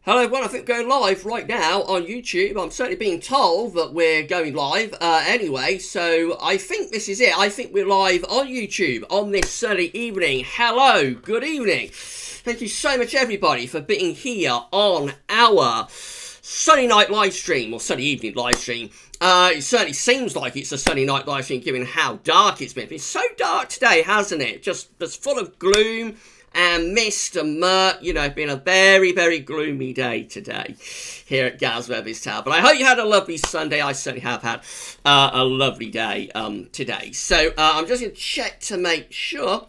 Hello everyone, I think we're going live right now on YouTube. I'm certainly being told that we're going live anyway, so I think this is it. I think we're live on YouTube on this sunny evening. Hello, good evening. Thank you so much everybody for being here on our sunny night live stream, or sunny evening live stream. It certainly seems like it's a sunny night live stream given how dark it's been. It's so dark today, hasn't it? Just full of gloom and mist and murk. You know, it's been a very, very gloomy day today here at GavsWeatherVids Tower. But I hope you had a lovely Sunday. I certainly have had a lovely day today. So I'm just going to check to make sure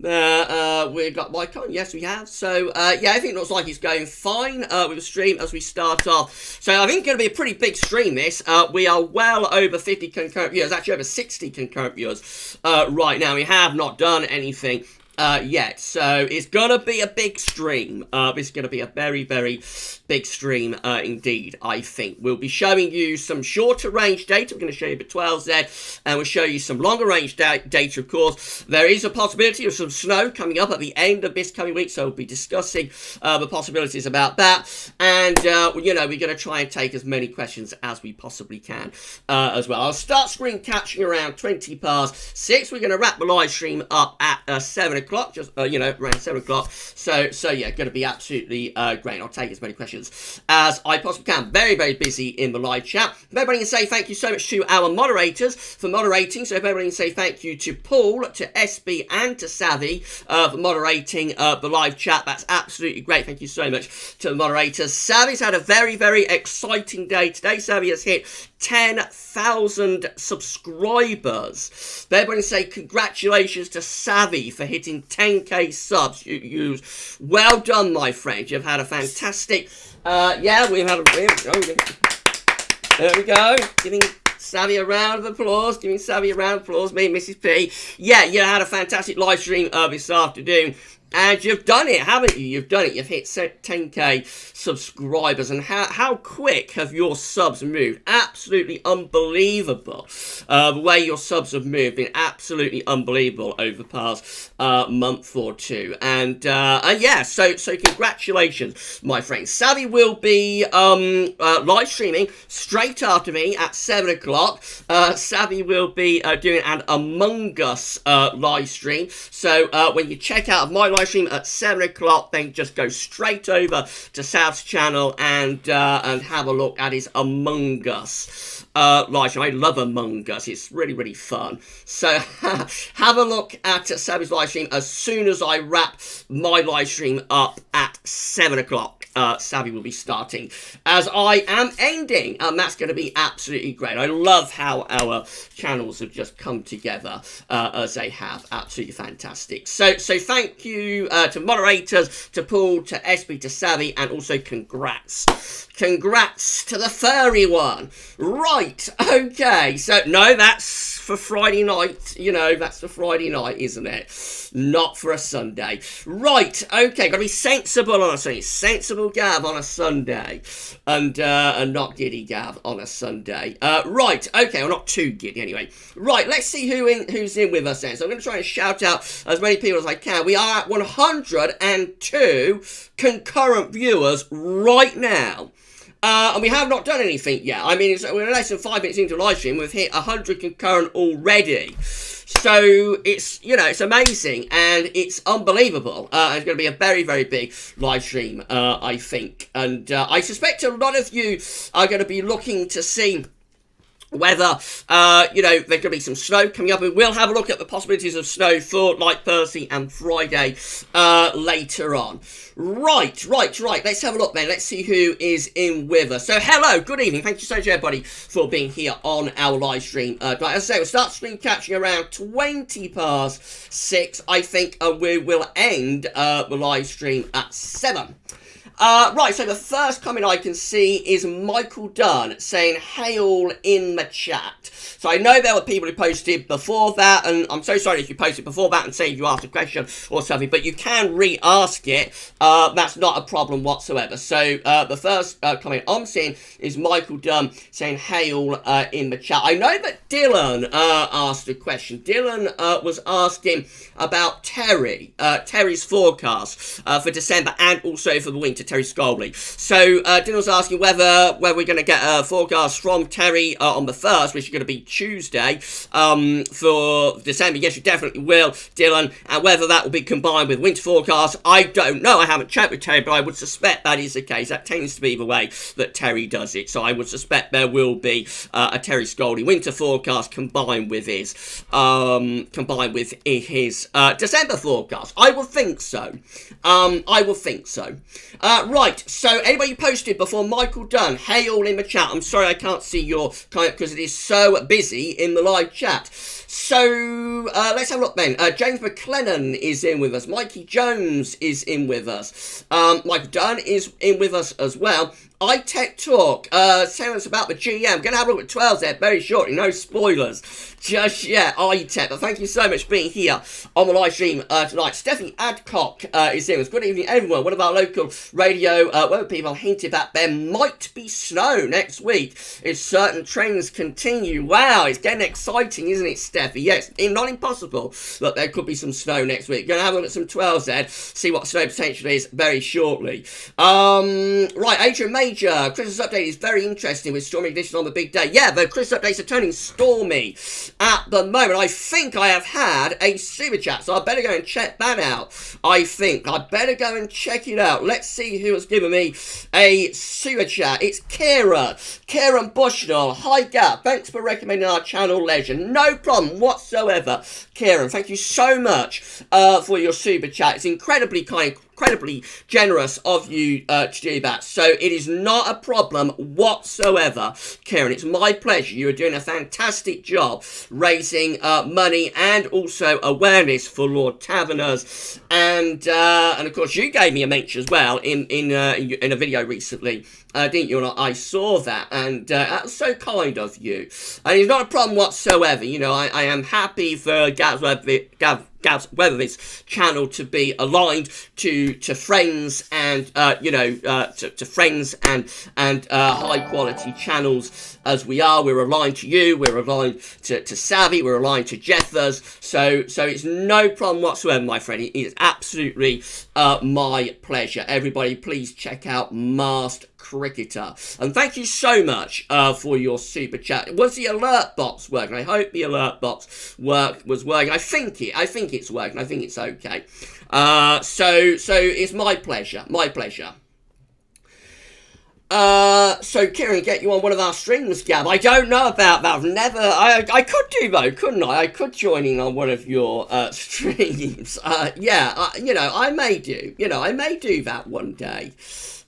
that we've got mic on. Yes, we have. So yeah, I think it looks like it's going fine with the stream as we start off. So I think it's going to be a pretty big stream, this. We are well over 50 concurrent viewers, actually over 60 concurrent viewers right now. We have not done anything yet, so it's gonna be a big stream. It's gonna be a very, very big stream indeed. I think we'll be showing you some shorter range data. We're going to show you the 12Z, and we'll show you some longer range data. Of course, there is a possibility of some snow coming up at the end of this coming week, so we'll be discussing the possibilities about that. And you know, we're going to try and take as many questions as we possibly can as well. I'll start screen catching around 20 past 6. We're going to wrap the live stream up at 7 o'clock, just you know, around 7 o'clock. So yeah, going to be absolutely great. I'll take as many questions as I possibly can. Very, very busy in the live chat. If everybody can say thank you so much to our moderators for moderating. So if everybody can say thank you to Paul, to SB, and to Savvy for moderating the live chat. That's absolutely great. Thank you so much to the moderators. Savvy's had a very, very exciting day today. Savvy has hit 10,000 subscribers. Everybody say congratulations to Savvy for hitting 10k subs. Well done, my friend. You've had a fantastic yeah, we've had a there we go, giving Savvy a round of applause, me and Mrs. P. Yeah, you had a fantastic live stream this afternoon. And you've done it, haven't you? You've done it. You've hit 10k subscribers. And how quick have your subs moved? Absolutely unbelievable. The way your subs have moved, been absolutely unbelievable over the past month or two. And yeah, so congratulations, my friends. Savvy will be live streaming straight after me at 7 o'clock. Savvy will be doing an Among Us live stream. So when you check out my live stream at 7 o'clock, then just go straight over to Sav's channel and have a look at his Among Us live stream. I love Among Us. It's really, really fun. So have a look at Sav's live stream as soon as I wrap my live stream up at 7 o'clock. Savvy will be starting as I am ending, and that's going to be absolutely great. I love how our channels have just come together as they have. Absolutely fantastic. So thank you to moderators, to Paul, to SB, to Savvy, and also congrats to the furry one. Right, okay, so no, that's for Friday night. You know, that's for Friday night, isn't it? Not for a Sunday. Right, okay, gotta be sensible on a Sunday. Sensible Gav on a Sunday. And not giddy Gav on a Sunday. Right, okay, well, not too giddy anyway. Right, let's see who's in with us then. So I'm going to try and shout out as many people as I can. We are at 102 concurrent viewers right now. And we have not done anything yet. I mean, we're less than 5 minutes into live stream. We've hit 100 concurrent already. So it's, you know, it's amazing and it's unbelievable. It's going to be a very, very big live stream, I think. And I suspect a lot of you are going to be looking to see whether, you know, there could be some snow coming up. We will have a look at the possibilities of snow for like Thursday and Friday later on. Right. Let's have a look then. Let's see who is in with us. So, hello, good evening. Thank you so much, everybody, for being here on our live stream. As I say, we'll start screen catching around 20 past 6, I think, and we will end the live stream at 7. Right, so the first comment I can see is Michael Dunn saying hail in the chat. So I know there were people who posted before that, and I'm so sorry if you posted before that and say if you asked a question or something, but you can re-ask it. That's not a problem whatsoever. So the first comment I'm seeing is Michael Dunn saying hail in the chat. I know that Dylan asked a question. Dylan was asking about Terry's forecast for December and also for the winter. Terry Scully. So Dylan's asking whether we're going to get a forecast from Terry on the 1st, which is going to be Tuesday, for December. Yes, you definitely will, Dylan. And whether that will be combined with winter forecast, I don't know. I haven't checked with Terry, but I would suspect that is the case. That tends to be the way that Terry does it. So I would suspect there will be a Terry Scully winter forecast combined with his December forecast. I would think so. I will think so. Right, so anybody posted before Michael Dunn, hey all in the chat. I'm sorry I can't see your comment because it is so busy in the live chat. So let's have a look then. James McLennan is in with us. Mikey Jones is in with us. Michael Dunn is in with us as well. iTech Talk, telling us about the GM. Going to have a look at 12s there very shortly. No spoilers just yet. iTech, but thank you so much for being here on the live stream tonight. Stephanie Adcock is here with us. Good evening, everyone. One of our local radio weather people hinted that there might be snow next week if certain trends continue. Wow, it's getting exciting, isn't it, Steffi? Yes, not impossible that there could be some snow next week. Going to have a look at some 12s there, see what snow potential is very shortly. Right, Adrian Major, Christmas update is very interesting with stormy conditions on the big day. Yeah, the Christmas updates are turning stormy at the moment. I think I have had a super chat, so I better go and check that out. I think I better go and check it out. Let's see who has given me a super chat. It's Kieran Bushnell. Hi Gav, thanks for recommending our channel Legend. No problem whatsoever, Kieran. Thank you so much for your super chat. It's incredibly kind, incredibly generous of you to do that. So it is not a problem whatsoever, Kieran. It's my pleasure. You are doing a fantastic job raising money and also awareness for Lord Taverners, and of course you gave me a mention as well in a video recently. Didn't you? I saw that, and that was so kind of you. And it's not a problem whatsoever. You know, I am happy for GavsWeatherVids channel to be aligned to friends and to friends and high quality channels as we are. We're aligned to you. We're aligned to Savvy. We're aligned to Jeffers. So it's no problem whatsoever, my friend. It is absolutely my pleasure. Everybody, please check out Masked Cricketer, and thank you so much for your super chat. Was the alert box working? I hope the alert box was working. I think it's working. I think it's okay. So it's my pleasure. So Kieran, get you on one of our streams, Gab. I don't know about that. I could do though, couldn't I? I could join in on one of your streams. I may do. I may do that one day.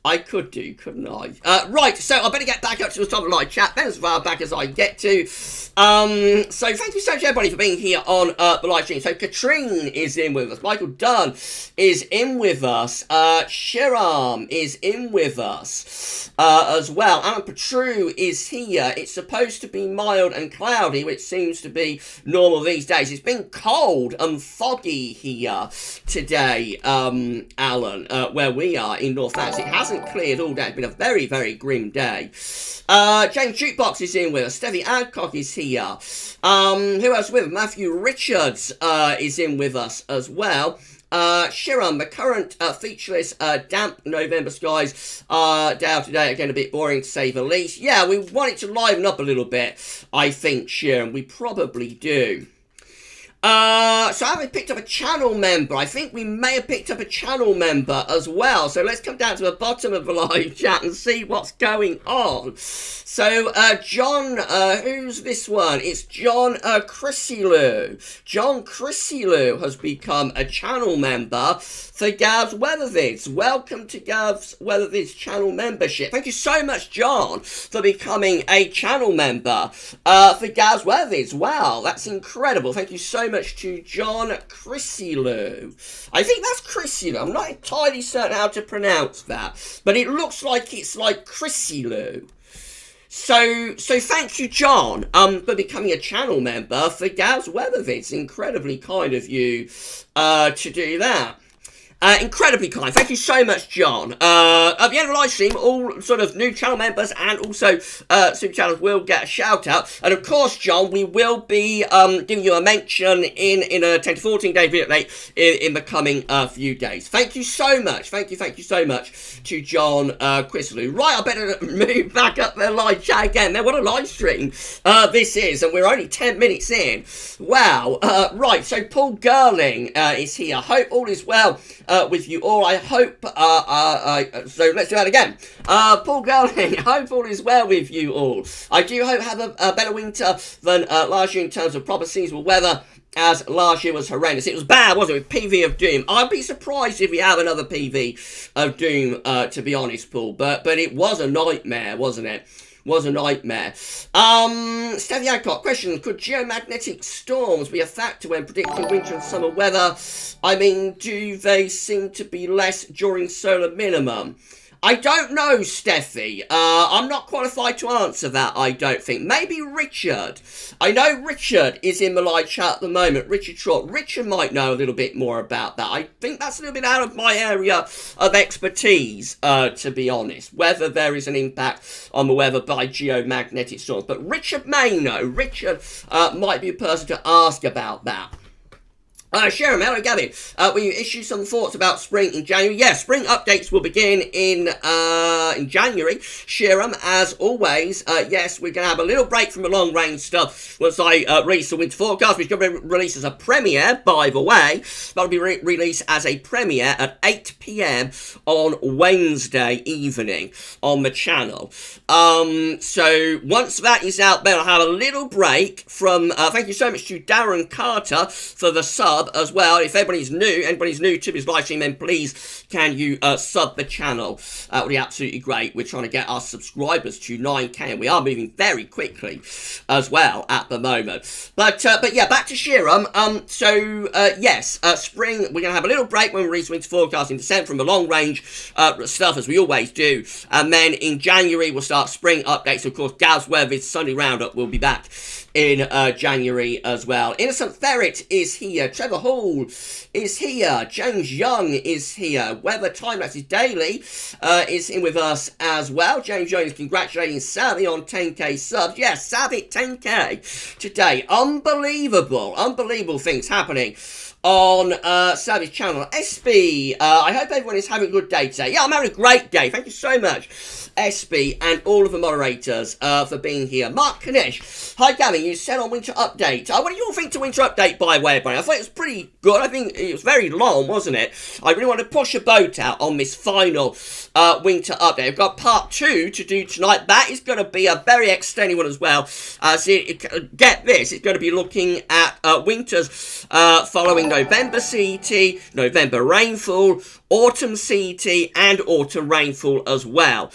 I could do, couldn't I? Right, so I better get back up to the top of the live chat then, as far back as I get to. So thank you so much, everybody, for being here on the live stream. So Katrine is in with us. Michael Dunn is in with us. Shiram is in with us as well. Alan Petru is here. It's supposed to be mild and cloudy, which seems to be normal these days. It's been cold and foggy here today, Alan, where we are in North Wales. It hasn't cleared all day. It's been a very, very grim day. James Jukebox is in with us. Stevie Adcock is here. Who else with us? Matthew Richards is in with us as well. Shiram, the current featureless damp November skies down today. Again, a bit boring to say the least. Yeah, we want it to liven up a little bit, I think, Shiram. We probably do. So have we picked up a channel member? I think we may have picked up a channel member as well. So let's come down to the bottom of the live chat and see what's going on. So, John, who's this one? It's John Chrisilou. John Chrisilou has become a channel member for GavsWeatherVids. Welcome to GavsWeatherVids channel membership. Thank you so much, John, for becoming a channel member for GavsWeatherVids. Wow, that's incredible. Thank you so much to John Chrisilou. I think that's Chrisilou. I'm not entirely certain how to pronounce that, but it looks like it's like Chrisilou. So thank you, John, for becoming a channel member for GavsWeatherVids. Incredibly kind of you to do that. Incredibly kind. Thank you so much, John. At the end of the live stream, all sort of new channel members and also super channels will get a shout out. And of course, John, we will be giving you a mention in a 10 to 14 day video update in the coming few days. Thank you so much. Thank you so much to John Chrisley. Right, I better move back up the live chat again. Man, what a live stream this is, and we're only 10 minutes in. Wow. Right, so Paul Girling is here. Hope all is well with you all. I hope, so let's do that again. Paul Girling, hope all is well with you all. I do hope have a better winter than last year in terms of proper seasonal weather, as last year was horrendous. It was bad, wasn't it, with PV of Doom? I'd be surprised if we have another PV of Doom, to be honest, Paul, but it was a nightmare, wasn't it? Was a nightmare. Stevie Adcock, question, could geomagnetic storms be a factor when predicting winter and summer weather? I mean, do they seem to be less during solar minimum? I don't know, Steffi. I'm not qualified to answer that, I don't think. Maybe Richard. I know Richard is in the live chat at the moment. Richard Short. Richard might know a little bit more about that. I think that's a little bit out of my area of expertise, to be honest. Whether there is an impact on the weather by geomagnetic storms. But Richard may know. Richard might be a person to ask about that. Sharon, hello Gavin. Will you issue some thoughts about spring in January? Yes, spring updates will begin in January. Sharon, as always, yes, we're going to have a little break from the long range stuff once I release the winter forecast, which is going to be released as a premiere, by the way. That'll be released as a premiere at 8 p.m. on Wednesday evening on the channel. So once that is out, then I'll have a little break from, thank you so much to Darren Carter for the sub as well. If anybody's new to this live stream, then please can you sub the channel. That would be absolutely great. We're trying to get our subscribers to 9k, and we are moving very quickly as well at the moment. But yeah, back to Shiram. Yes, spring, we're gonna have a little break when we release winter forecast in December from the long range stuff, as we always do, and then in January we'll start spring updates. Of course, GavsWeatherVids Sunday Roundup will be back in January as well. Innocent Ferret is here. Trevor Hall is here. James Young is here. Weather Time-Lapses Daily is in with us as well. James Young is congratulating Savvy on 10k subs. Yes, Savvy 10k today. Unbelievable things happening on Savvy's channel. SB, I hope everyone is having a good day today. Yeah, I'm having a great day. Thank you so much, SB, and all of the moderators for being here. Mark Kanish, hi Gavin, you said on Winter Update. What do you all think to Winter Update, by the way, everybody? I thought it was pretty good. I think it was very long, wasn't it? I really want to push a boat out on this final Winter Update. I've got part 2 to do tonight. That is going to be a very extended one as well. Get this, it's going to be looking at winters following November CET, November rainfall, autumn CET, and autumn rainfall as well.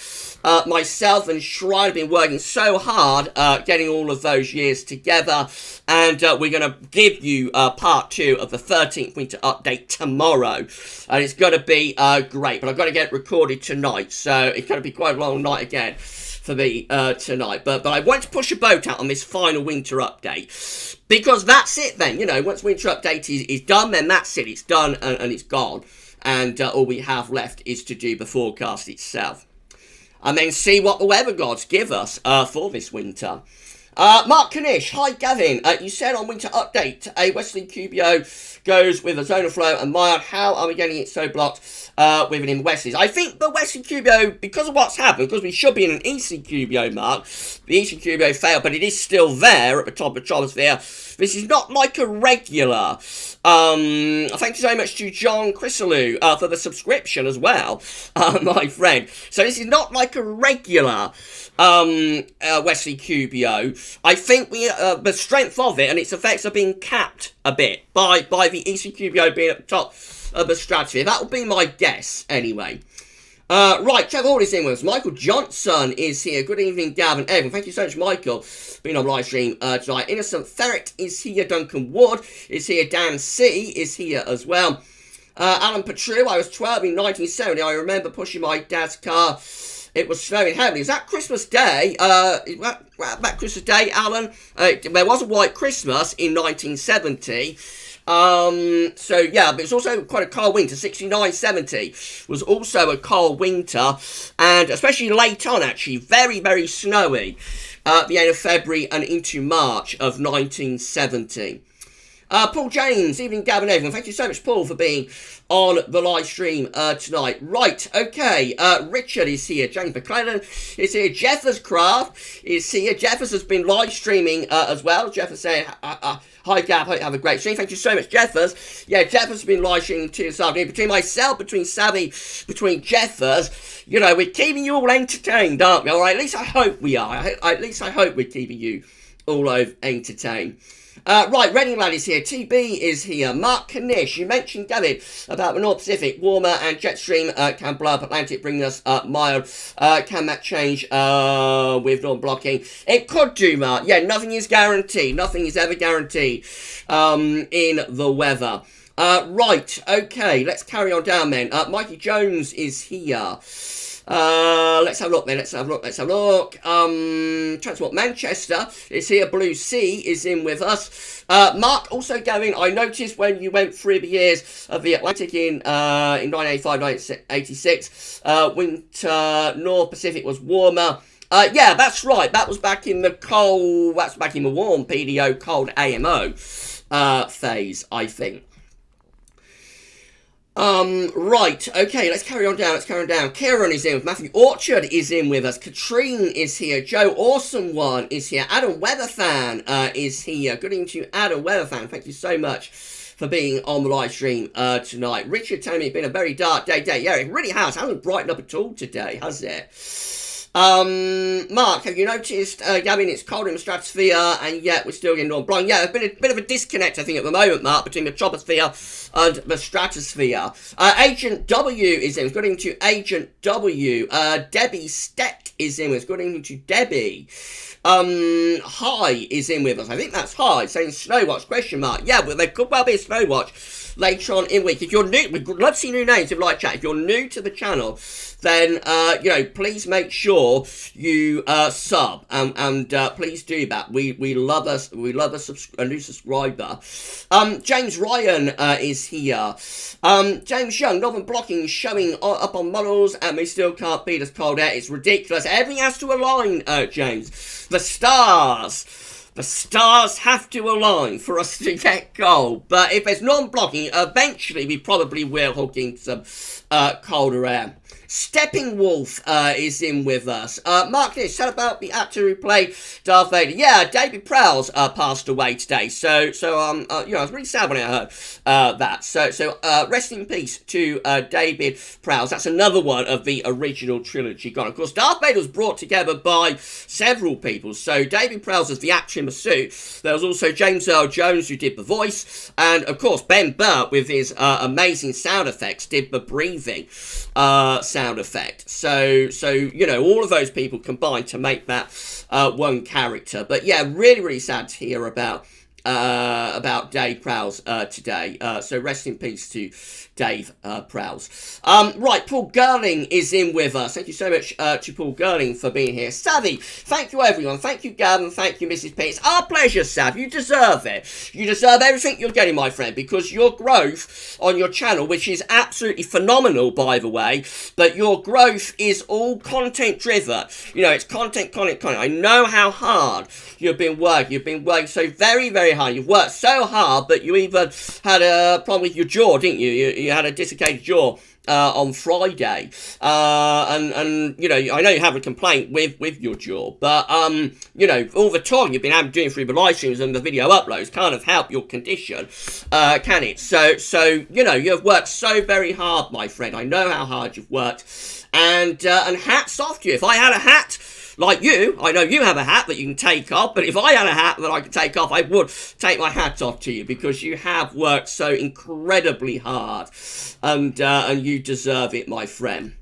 Myself and Shrine have been working so hard getting all of those years together, and we're going to give you part 2 of the 13th winter update tomorrow, and it's going to be great, but I've got to get it recorded tonight, so it's going to be quite a long night again for me tonight, but I want to push a boat out on this final winter update, because that's it then, you know, once winter update is done, then that's it, it's done and it's gone, and all we have left is to do the forecast itself, and then see what the weather gods give us for this winter. Mark Kanish, hi Gavin, you said on winter update, a Westerly QBO goes with a zonal flow and mild. How are we getting it so blocked with it in Westerlies? I think the Westerly QBO, because of what's happened, because we should be in an Eastern QBO, Mark, the Eastern QBO failed, but it is still there at the top of the troposphere. This is not like a regular. Thank you so much to John Chrisalou for the subscription as well, my friend. So this is not like a regular Westerly QBO. I think the strength of it and its effects are being capped a bit by the Eastern QBO being at the top of the stratosphere. That would be my guess, anyway. Right, Trevor Hall is in with us. Michael Johnson is here. Good evening, Gav and Evan. Thank you so much, Michael, being on live stream tonight. Innocent Ferret is here. Duncan Wood is here. Dan C is here as well. Alan Petru, I was 12 in 1970. I remember pushing my dad's car. It was snowing heavily. Is that Christmas Day? That Christmas Day, Alan? There was a white Christmas in 1970. So yeah, but it's also quite a cold winter. 69, 70 was also a cold winter, and especially late on, actually, very, very snowy at the end of February and into March of 1970. Paul James, evening, Gavin, everyone. Thank you so much, Paul, for being on the live stream tonight. Right, okay. Richard is here. James McClellan is here. Jeffers Craft is here. Jeffers has been live streaming as well. Jeffers saying, hi, Gav. Hope you have a great stream. Thank you so much, Jeffers. Yeah, Jeffers has been live streaming too this afternoon. Between myself, between Savvy, between Jeffers, you know, we're keeping you all entertained, aren't we? All right, at least I hope we are. At least I hope we're keeping you all entertained. Right, Reading Lad is here. TB is here. Mark Kanish, you mentioned, Gavin, about the North Pacific. Warmer and jet stream can blow up Atlantic, bring us mild. Can that change with non-blocking? It could do, Mark. Yeah, nothing is guaranteed. Nothing is ever guaranteed in the weather. Right, okay, let's carry on down then. Mikey Jones is here. Let's have a look then, let's have a look. Transport Manchester is here. Blue Sea is in with us. Mark, also going, I noticed when you went through the years of the Atlantic in 1985, 1986, winter, North Pacific was warmer. Yeah, that's right, that was back in the cold, that's back in the warm PDO, cold AMO phase, I think. Right, okay, let's carry on down, Kieran is in with Matthew, Orchard is in with us, Katrine is here, Joe Awesome One is here, Adam Weatherfan is here. Good evening to you, Adam Weatherfan, thank you so much for being on the live stream tonight. Richard telling me it's been a very dark day. Yeah, it really has, it hasn't brightened up at all today, has it? Mark, have you noticed, Gavin, it's cold in the stratosphere, and yet we're still getting non-blind? Yeah, there's been a bit of a disconnect, I think, at the moment, Mark, between the troposphere and the stratosphere. Agent W is in. Good evening to Agent W. Debbie Steck is in with us. Good evening to Debbie. Hi is in with us. I think that's Hi, saying Snowwatch, question mark. Yeah, well, there could well be a Snowwatch later on in the week. If you're new, we'd love to see new names if you like chat. If you're new to the channel, then, you know, please make sure you sub, and please do that. We love a new subscriber. James Ryan is here. James Young, Northern Blocking showing up on models, and we still can't beat us cold air. It's ridiculous. Everything has to align, James. The stars have to align for us to get cold. But if there's non-blocking, eventually we probably will hook into some colder air. Stepping Wolf is in with us. Mark this, said about the actor who played Darth Vader. Yeah, David Prowse passed away today. So you know, I was really sad when I heard that. So rest in peace to David Prowse. That's another one of the original trilogy gone. Of course, Darth Vader was brought together by several people. So David Prowse was the actor in the suit. There was also James Earl Jones who did the voice, and of course Ben Burtt with his amazing sound effects did the breathing sound effect. So you know, all of those people combined to make that one character. But yeah, really sad to hear about Dave Prowse today. So rest in peace to Dave Prowse. Right, Paul Gerling is in with us. Thank you so much to Paul Gerling for being here. Savvy, thank you everyone. Thank you Gavin, thank you Mrs. P. It's our pleasure, Sav. You deserve it. You deserve everything you're getting, my friend, because your growth on your channel, which is absolutely phenomenal, by the way, but your growth is all content driven. You know, it's content. I know how hard you've been working. You've been working so very hard. You've worked so hard, but you even had a problem with your jaw, didn't you? You had a dislocated jaw on Friday, and you know, I know you have a complaint with your jaw, but you know, all the time you've been doing through the live streams and the video uploads kind of help your condition, can it? So you know, you've worked so very hard, my friend. I know how hard you've worked, and hats off to you. If I had a hat like you, I know you have a hat that you can take off, but if I had a hat that I could take off, I would take my hat off to you, because you have worked so incredibly hard, and you deserve it, my friend.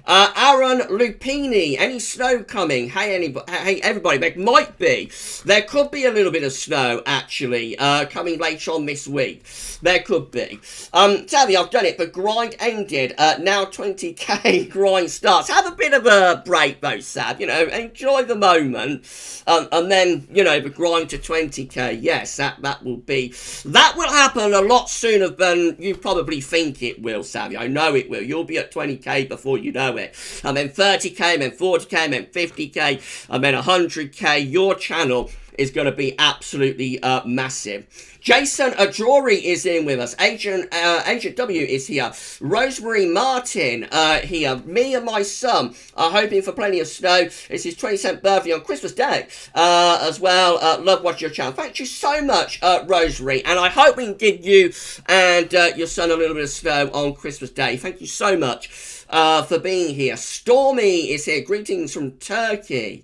Aaron Lupini, any snow coming? Hey, everybody, there might be. There could be a little bit of snow, actually, coming later on this week. There could be. Savvy, I've done it. The grind ended. Now 20k grind starts. Have a bit of a break, though, Sav. You know, enjoy the moment. And then, you know, the grind to 20k. Yes, that will happen a lot sooner than you probably think it will, Savvy. I know it will. You'll be at 20k before you know it. And then 30k, and then 40k, and then 50k, and then 100k. Your channel is going to be absolutely massive. Jason Adrory is in with us. Agent W is here. Rosemary Martin here. Me and my son are hoping for plenty of snow. It's his 27th birthday on Christmas Day as well. Love watching your channel. Thank you so much, Rosemary. And I hope we can give you and your son a little bit of snow on Christmas Day. Thank you so much for being here. Stormy is here. Greetings from Turkey.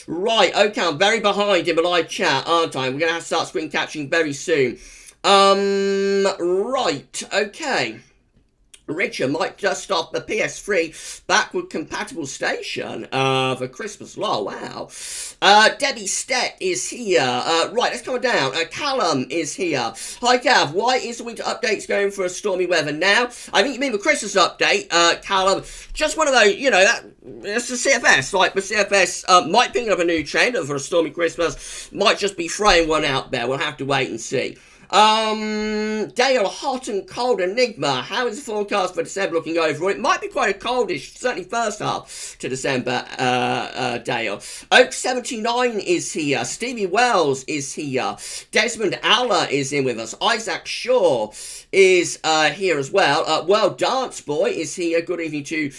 Right, okay, I'm very behind in the live chat, aren't I? We're going to have to start screen capturing very soon. Right, okay. Richard might dust off the PS3 backward compatible station for Christmas. Oh, wow. Debbie Stett is here. Right, let's come down. Callum is here. Hi, Gav. Why is the winter updates going for a stormy weather now? I think you mean the Christmas update, Callum. Just one of those, you know, that's the CFS. Like, the CFS might pick up a new trend for a stormy Christmas. Might just be throwing one out there. We'll have to wait and see. Dale, hot and cold enigma. How is the forecast for December looking overall? It might be quite a coldish, certainly first half to December, Dale. Oak 79 is here. Stevie Wells is here. Desmond Aller is in with us. Isaac Shaw is here as well. World Dance Boy is here. Good evening to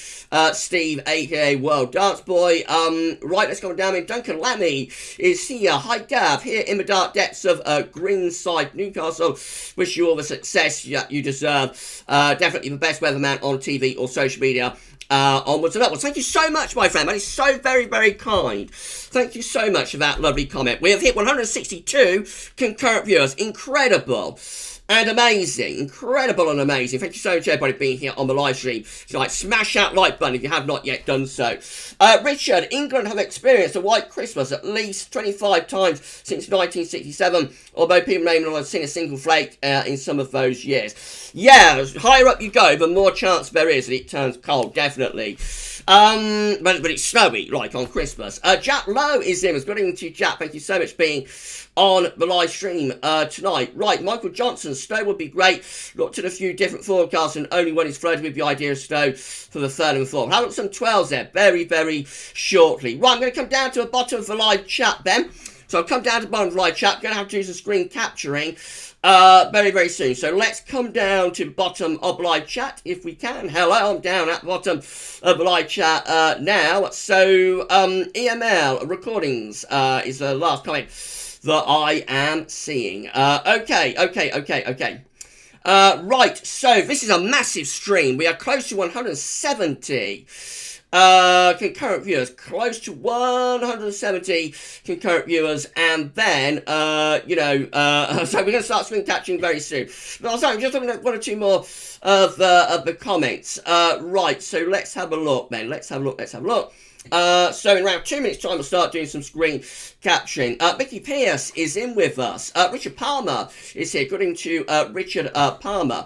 Steve, aka World Dance Boy. Right, let's go down. Duncan Lammy is here. Hi, Gav. Here in the dark depths of Greenside, Newcastle. Wish you all the success you deserve. Definitely the best weatherman on TV or social media. Onwards and upwards. Thank you so much, my friend. That is so very, very kind. Thank you so much for that lovely comment. We have hit 162 concurrent viewers. Incredible. And amazing. Incredible and amazing. Thank you so much, everybody, for being here on the live stream tonight. Smash that like button if you have not yet done so. Richard, England have experienced a white Christmas at least 25 times since 1967, although people may not have seen a single flake in some of those years. Yeah, the higher up you go, the more chance there is that it turns cold, definitely. But it's snowy, like on Christmas. Jack Lowe is in. Good evening to you, Jack. Thank you so much for being on the live stream tonight. Right, Michael Johnson, snow would be great. Looked at a few different forecasts and only one is floated with the idea of snow for the 3rd and 4th. I'll look at some 12s there very, very shortly. Right, I'm going to come down to the bottom of the live chat then. So I'll come down to the bottom of the live chat. I'm going to have to do some screen capturing very, very soon. So let's come down to the bottom of the live chat if we can. Hello, I'm down at the bottom of the live chat now. So EML recordings is the last comment that I am seeing. Okay. Right, so this is a massive stream. We are close to 170 concurrent viewers, close to 170 concurrent viewers, and then, so we're going to start screen capturing very soon. But I'm just looking at one or two more of the comments. Right, so let's have a look, then. Let's have a look. So in around 2 minutes time we'll start doing some screen capturing. Vicky Pierce is in with us. Richard Palmer is here. Good evening to Richard Palmer.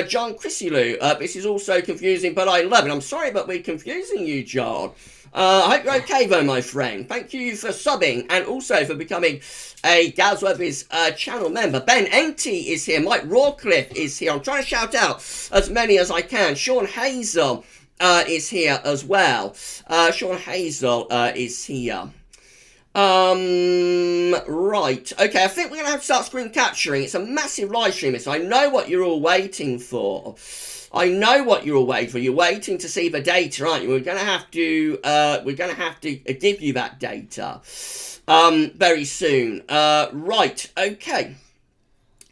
John Chrisilou. This is also confusing, but I love it. I'm sorry but we're confusing you, John. I hope you're okay though, my friend. Thank you for subbing and also for becoming a GavsWeatherVids channel member. Ben Enty is here. Mike Rawcliffe is here. I'm trying to shout out as many as I can. Sean Hazel is here as well. Sean Hazel is here. Right. Okay, I think we're going to have to start screen capturing. It's a massive live stream. So I know what you're all waiting for. You're waiting to see the data, aren't you? We're going to have to give you that data very soon. Right. Okay.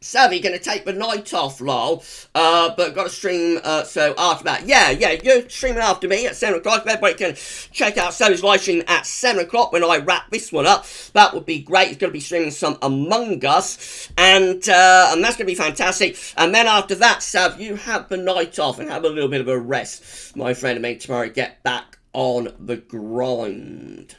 Savvy, gonna take the night off, lol. But got to stream, so after that. Yeah, you're streaming after me at 7 o'clock. Everybody can check out Savvy's live stream at 7 o'clock when I wrap this one up. That would be great. He's gonna be streaming some Among Us, and that's gonna be fantastic. And then after that, Sav, you have the night off and have a little bit of a rest, my friend, and maybe tomorrow get back on the grind.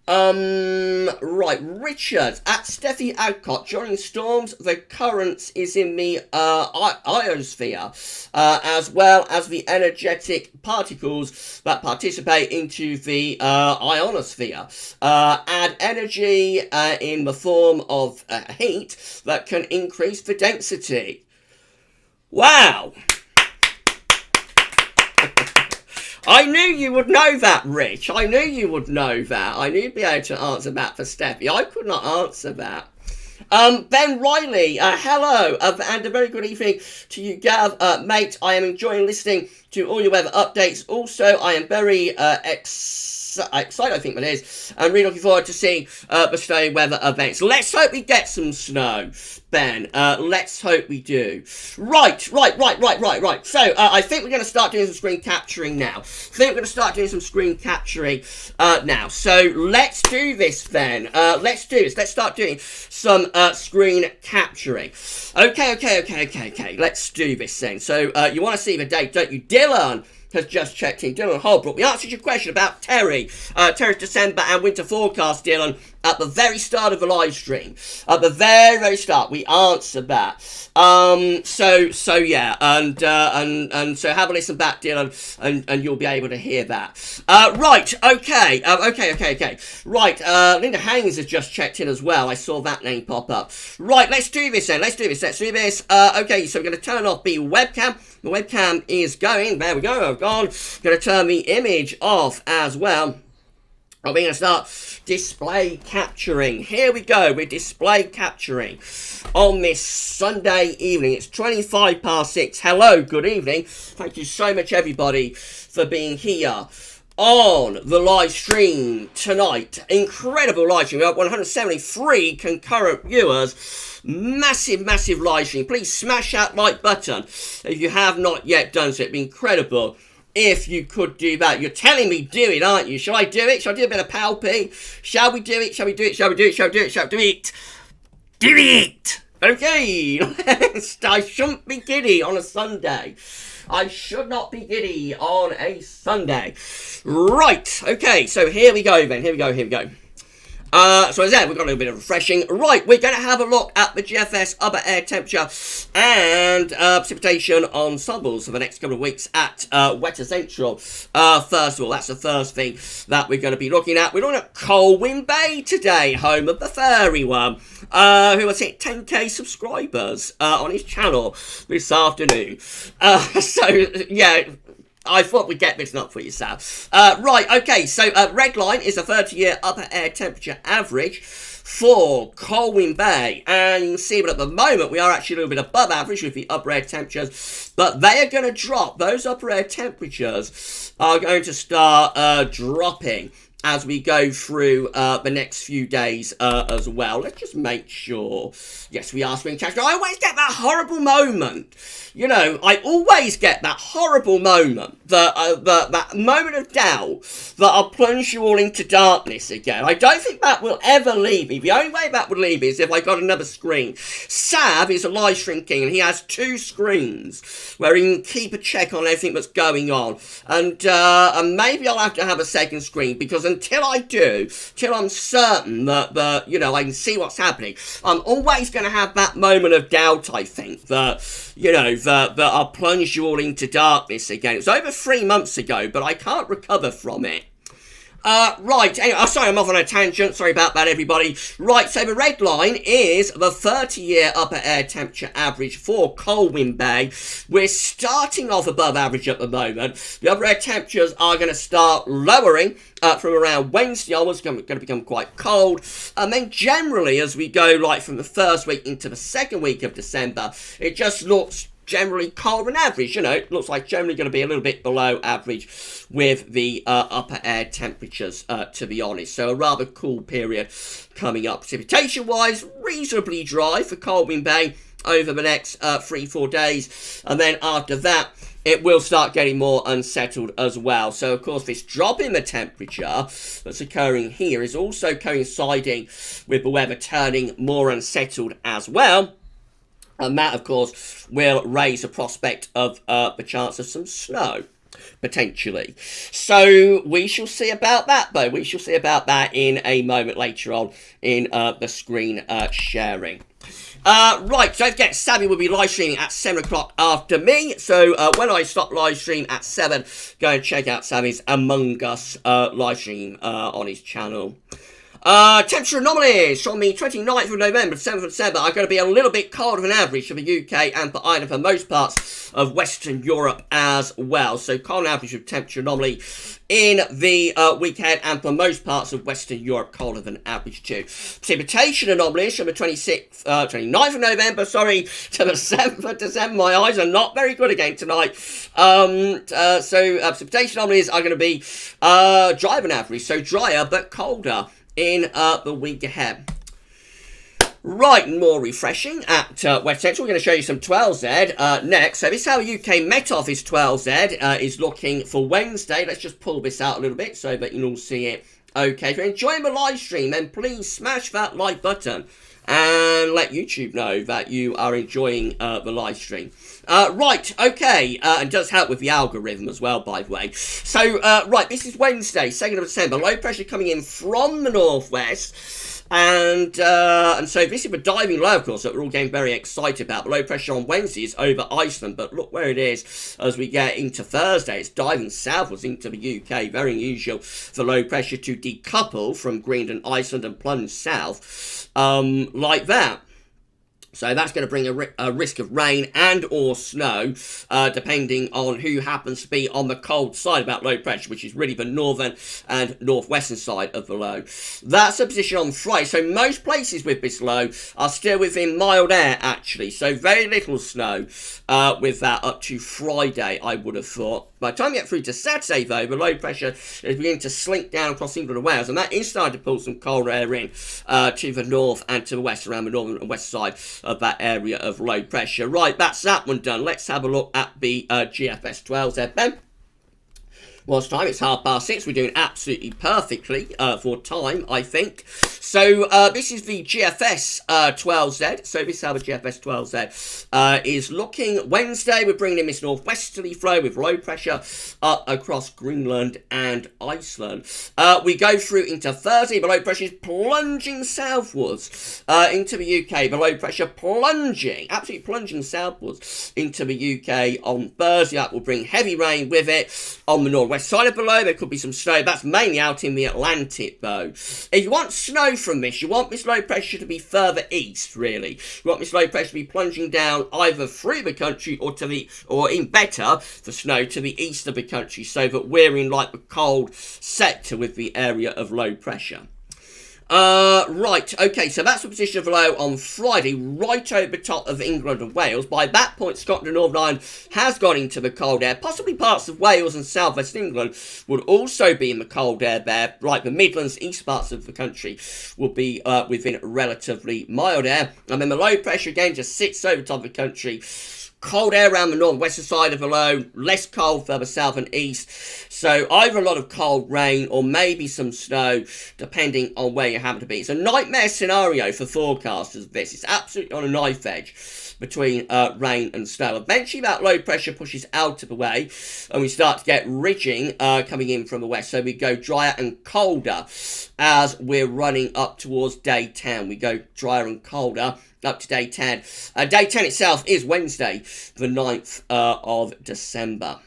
Right, Richard at Steffi Adcott. During storms, the currents is in the ionosphere, as well as the energetic particles that participate into the ionosphere. Add energy in the form of heat that can increase the density. Wow! I knew you would know that, Rich. I knew you would know that. I knew you'd be able to answer that for Steffi. I could not answer that. Ben Riley, hello, and a very good evening to you, Gav. Mate, I am enjoying listening to all your weather updates. Also, I am very excited, I think that is. I'm really looking forward to seeing the snowy weather events. Let's hope we get some snow, Ben. Let's hope we do. Right. So, I think we're going to start doing some screen capturing now. Now. So, let's do this then. Let's do this. Let's start doing some screen capturing. Okay. Let's do this then. So, you want to see the date, don't you? Dylan has just checked in. Dylan Holbrook, we answered your question about Terry's December and winter forecast, Dylan, at the very start of the live stream. At the very start, we answered that. So yeah, and so have a listen back, Dylan, and you'll be able to hear that. Right, okay. Right, Linda Haynes has just checked in as well. I saw that name pop up. Right, let's do this then. Let's do this. Okay, so we're going to turn off the webcam. The webcam is going. There we go. I've gone. Going to turn the image off as well. We're going to start display capturing. Here we go. We're display capturing on this Sunday evening. It's 25 past 6. Hello, good evening. Thank you so much, everybody, for being here on the live stream tonight. Incredible live stream. We have 173 concurrent viewers. Massive live stream. Please smash that like button if you have not yet done so. It'd be incredible if you could do that. You're telling me do it, aren't you? Shall I do it? Shall I do a bit of palpy? Shall we do it? Do it! Okay. I shouldn't be giddy on a Sunday. I should not be giddy on a Sunday. Right. Okay. So here we go then. Here we go. So as I said, we've got a little bit of refreshing. Right, we're going to have a look at the GFS upper air temperature and precipitation ensembles for the next couple of weeks at Wetter Central. First of all, that's the first thing that we're going to be looking at. We're looking at Colwyn Bay today, home of the furry one, who has hit 10k subscribers on his channel this afternoon. So, yeah, I thought we'd get this up for you, Sam. Right, okay, so red line is a 30-year upper air temperature average for Colwyn Bay. And you can see, but at the moment, we are actually a little bit above average with the upper air temperatures. But they are going to drop. Those upper air temperatures are going to start dropping as we go through the next few days as well. Let's just make sure. Yes, we are screen capturing. I always get that horrible moment. You know, I always get that horrible moment, that moment of doubt that I'll plunge you all into darkness again. I don't think that will ever leave me. The only way that would leave me is if I got another screen. Sav is a live stream king, and he has 2 screens where he can keep a check on everything that's going on. And maybe I'll have to have a second screen, because until I do, till I'm certain that you know, I can see what's happening, I'm always going to have that moment of doubt, I think, that, you know, that I'll plunge you all into darkness again. It was over 3 months ago, but I can't recover from it. Right, anyway, sorry, I'm off on a tangent. Sorry about that, everybody. Right, so the red line is the 30-year upper air temperature average for Colwyn Bay. We're starting off above average at the moment. The upper air temperatures are going to start lowering from around Wednesday onwards. It's going to become quite cold. And then generally, as we go like from the first week into the second week of December, it just looks generally colder than average. You know, it looks like generally going to be a little bit below average with the upper air temperatures, to be honest. So a rather cool period coming up. Precipitation wise, reasonably dry for Colwyn Bay. over the next 3-4 days, and then after that it will start getting more unsettled as well. So, of course, this drop in the temperature that's occurring here is also coinciding with the weather turning more unsettled as well. And that, of course, will raise the prospect of the chance of some snow, potentially. So we shall see about that, though. We shall see about that in a moment later on in the screen sharing. Right, don't forget, Sammy will be live streaming at 7 o'clock after me. So when I stop live stream at 7, go and check out Sammy's Among Us live stream on his channel. Temperature anomalies from the 29th of November to 7th of December are going to be a little bit colder than average for the UK and for Ireland for most parts of Western Europe as well. So cold average of temperature anomaly in the weekend and for most parts of Western Europe colder than average too. Precipitation anomalies from the 29th of November, to the 7th of December. My eyes are not very good again tonight. Precipitation anomalies are going to be drier than average, so drier but colder in the week ahead. Right, more refreshing at West Central. We're going to show you some 12Z next. So this is how UK Met Office 12Z is looking for Wednesday. Let's just pull this out a little bit so that you can all see it. Okay, if you're enjoying the live stream, then please smash that like button and let YouTube know that you are enjoying the live stream. Right, okay, and does help with the algorithm as well, by the way. So, right, this is Wednesday, 2nd of December. Low pressure coming in from the northwest. And so this is a diving low, of course, that we're all getting very excited about. The low pressure on Wednesday is over Iceland, but look where it is as we get into Thursday. It's diving southwards into the UK. Very unusual for low pressure to decouple from Greenland, Iceland, and plunge south like that. So that's going to bring a risk of rain and or snow, depending on who happens to be on the cold side about low pressure, which is really the northern and northwestern side of the low. That's the position on Friday. So most places with this low are still within mild air, actually. So very little snow with that up to Friday, I would have thought. By the time we get through to Saturday, though, the low pressure is beginning to slink down across England and Wales, and that is starting to pull some cold air in to the north and to the west, around the northern and west side of that area of low pressure. Right, that's that one done. Let's have a look at the GFS 12Z then. What's time? It's 6:30. We're doing absolutely perfectly for time, I think. So this is the GFS 12Z. So this is how the GFS 12Z is looking. Wednesday, we're bringing in this northwesterly flow with low pressure up across Greenland and Iceland. We go through into Thursday. The low pressure is plunging southwards into the UK. The low pressure plunging, absolutely plunging southwards into the UK on Thursday. That will bring heavy rain with it on the northwest side of below. There could be some snow. That's mainly out in the Atlantic, though. If you want snow from this, you want this low pressure to be further east, really. You want this low pressure to be plunging down either through the country or to the, or in better for snow, to the east of the country, so that we're in like the cold sector with the area of low pressure. Right, okay, so that's the position of low on Friday, right over the top of England and Wales. By that point, Scotland and Northern Ireland has gone into the cold air. Possibly parts of Wales and southwest England would also be in the cold air there. Like the Midlands, east parts of the country will be within relatively mild air. And then the low pressure again just sits over the top of the country. Cold air around the north and western side of the low, less cold further south and east. So either a lot of cold rain or maybe some snow, depending on where you happen to be. It's a nightmare scenario for forecasters, this. It's absolutely on a knife edge between rain and snow. Eventually that low pressure pushes out of the way and we start to get ridging coming in from the west. So we go drier and colder as we're running up towards day 10. We go drier and colder up to day 10. Day 10 itself is Wednesday, the 9th of December.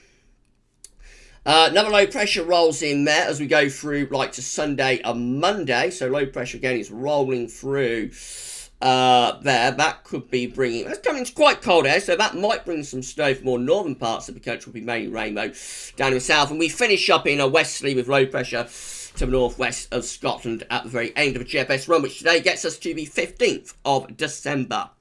Another low pressure rolls in there as we go through like to Sunday and Monday. So low pressure again is rolling through there. That could be bringing, that's coming into quite cold air, so that might bring some snow for more northern parts of the country. Will be mainly rainbow down in the south. And we finish up in a westerly with low pressure to the northwest of Scotland at the very end of a GFS run, which today gets us to the 15th of December.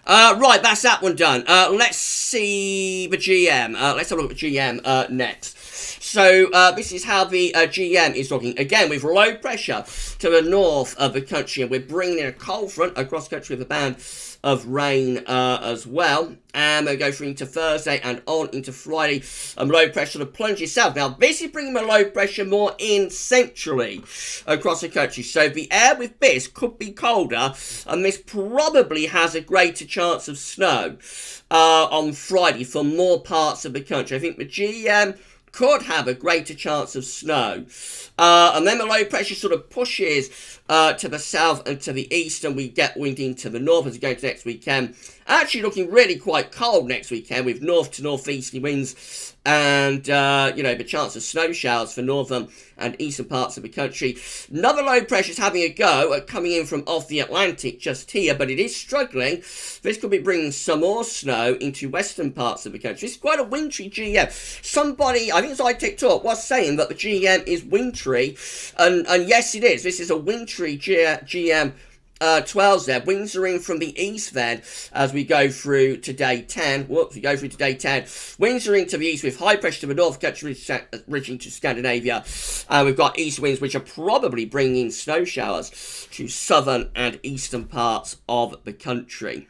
Right, that's that one done. Let's see the GM. Let's have a look at the GM next. So this is how the GM is looking. Again, with low pressure to the north of the country, and we're bringing in a cold front across the country with a band of rain as well. And we'll go through into Thursday and on into Friday. Low pressure sort of plunges south. Now, this is bringing the low pressure more in centrally across the country. So the air with this could be colder, and this probably has a greater chance of snow on Friday for more parts of the country. I think the GM could have a greater chance of snow. And then the low pressure sort of pushes to the south and to the east, and we get wind into the north as we go to next weekend. Actually looking really quite cold next weekend with north to northeasterly winds and, the chance of snow showers for northern and eastern parts of the country. Another low pressure is having a go at coming in from off the Atlantic just here, but it is struggling. This could be bringing some more snow into western parts of the country. It's quite a wintry GM. Somebody, I think it's I TikTok, was saying that the GM is wintry, and yes, it is. This is a wintry GM 12 there. Winds are in from the east then as we go through to day 10. Winds are into the east with high pressure to the north, country reaching to Scandinavia. We've got east winds which are probably bringing snow showers to southern and eastern parts of the country.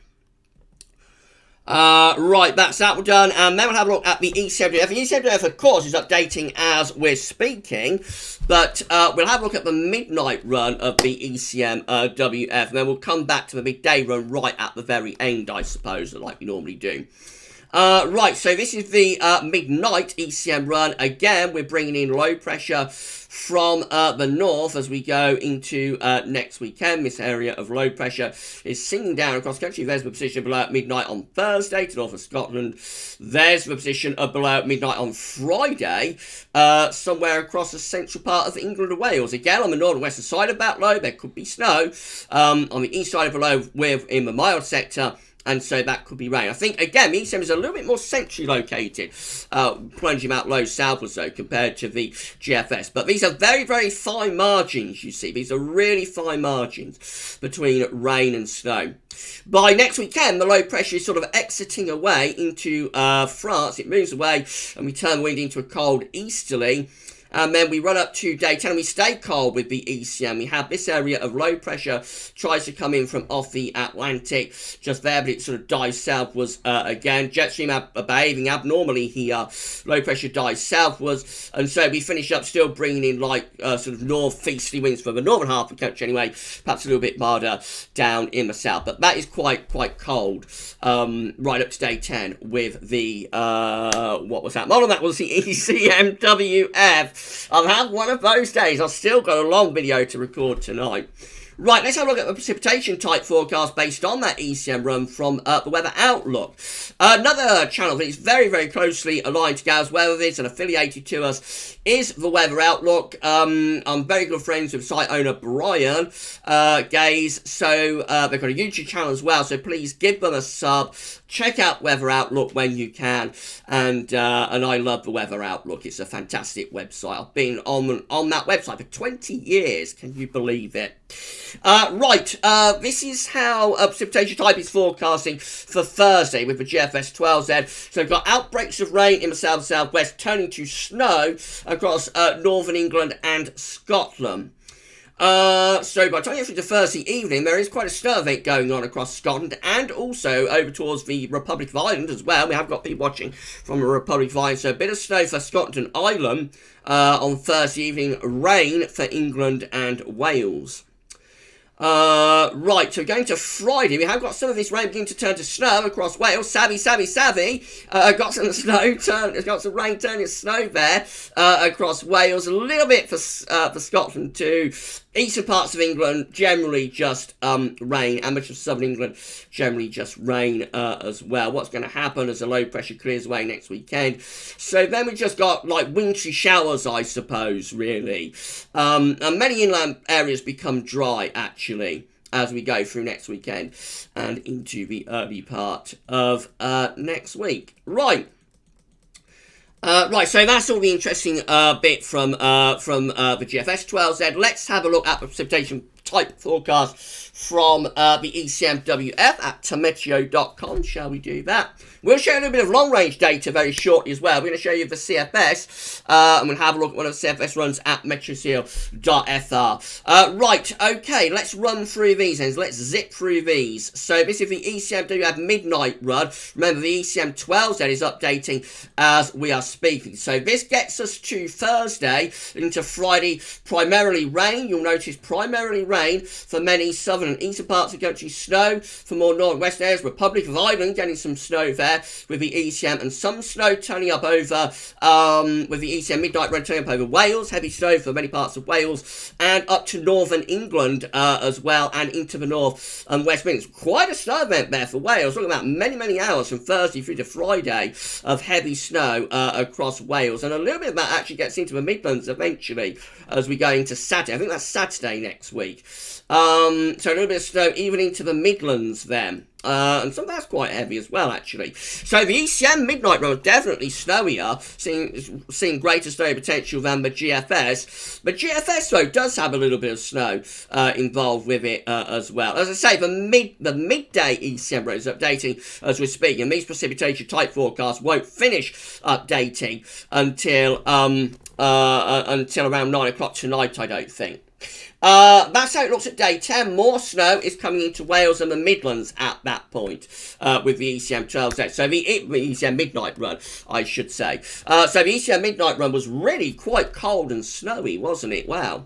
Right, that's that done, and then we'll have a look at the ECMWF. The ECMWF, of course, is updating as we're speaking, but we'll have a look at the midnight run of the ECMWF, and then we'll come back to the midday run right at the very end, I suppose, like we normally do. Right, so this is the midnight ECM run. Again, we're bringing in low pressure from the north as we go into next weekend. This area of low pressure is singing down across the country. There's the position below at midnight on Thursday to north of Scotland. There's the position below at midnight on Friday, somewhere across the central part of England and Wales. Again, on the north and western side of that low, there could be snow. On the east side of the low, we're in the mild sector, and so that could be rain. I think, again, the ECM is a little bit more centrally located, plunging out low southwards, though, compared to the GFS. But these are very, very fine margins, you see. These are really fine margins between rain and snow. By next weekend, the low pressure is sort of exiting away into France. It moves away, and we turn the wind into a cold easterly. And then we run up to day 10 and we stay cold with the ECM. We have this area of low pressure tries to come in from off the Atlantic just there, but it sort of dives southwards again. Jet stream behaving abnormally here. Low pressure dives southwards. And so we finish up still bringing in like sort of northeasterly winds for the northern half of the country anyway. Perhaps a little bit milder down in the south. But that is quite cold right up to day 10 with the, what was that model? That was the ECMWF. I've had one of those days. I've still got a long video to record tonight. Right, let's have a look at the precipitation type forecast based on that ECM run from the Weather Outlook. Another channel that is very, very closely aligned to GavsWeatherVids and affiliated to us is the Weather Outlook. I'm very good friends with site owner Brian Gaze, so they've got a YouTube channel as well, so please give them a sub. Check out Weather Outlook when you can, and I love the Weather Outlook. It's a fantastic website. I've been on that website for 20 years. Can you believe it? This is how precipitation type is forecasting for Thursday with the GFS 12Z. So we've got outbreaks of rain in the south and southwest, turning to snow across northern England and Scotland. So by the time you get through to Thursday evening, there is quite a snow event going on across Scotland and also over towards the Republic of Ireland as well. We have got people watching from the Republic of Ireland, so a bit of snow for Scotland and Ireland on Thursday evening, rain for England and Wales. So going to Friday, we have got some of this rain beginning to turn to snow across Wales. Savvy. Got some snow, got some rain turning to snow there across Wales. A little bit for Scotland too. Eastern parts of England, generally just rain, and much of southern England, generally just rain as well. What's going to happen as the low pressure clears away next weekend? So then we just got like wintry showers, I suppose, really. And many inland areas become dry, actually, as we go through next weekend and into the early part of next week. Right, so that's all the interesting bit from the GFS 12Z. Let's have a look at the precipitation type forecast from the ECMWF at tameteo.com. Shall we do that? We'll show you a little bit of long-range data very shortly as well. We're going to show you the CFS, and we'll have a look at one of the CFS runs at metroseal.fr. Right, okay, let's run through these then. Let's zip through these. So this is the ECMWF midnight run. Remember, the ECM12 then is updating as we are speaking. So this gets us to Thursday into Friday. Primarily rain. You'll notice primarily rain for many southern and eastern parts of the country. Snow for more north and west areas. Republic of Ireland getting some snow there with the ECM, and some snow turning up over with the ECM midnight run turning up over Wales. Heavy snow for many parts of Wales and up to northern England as well, and into the north and west Midlands. Quite a snow event there for Wales. Talking about many hours from Thursday through to Friday of heavy snow across Wales, and a little bit of that actually gets into the Midlands eventually as we go into Saturday. I think that's Saturday next week. So a little bit of snow even into the Midlands then. And some of that's quite heavy as well, actually. So the ECM midnight run was definitely snowier, seeing greater snow potential than the GFS. The GFS, though, does have a little bit of snow involved with it as well. As I say, the midday ECM run is updating as we're speaking, and these precipitation type forecasts won't finish updating until around 9 o'clock tonight, I don't think. That's how it looks at day 10. More snow is coming into Wales and the Midlands at that point with the ECM 12 set. So the ECM midnight run, I should say. So the ECM midnight run was really quite cold and snowy, wasn't it? Wow.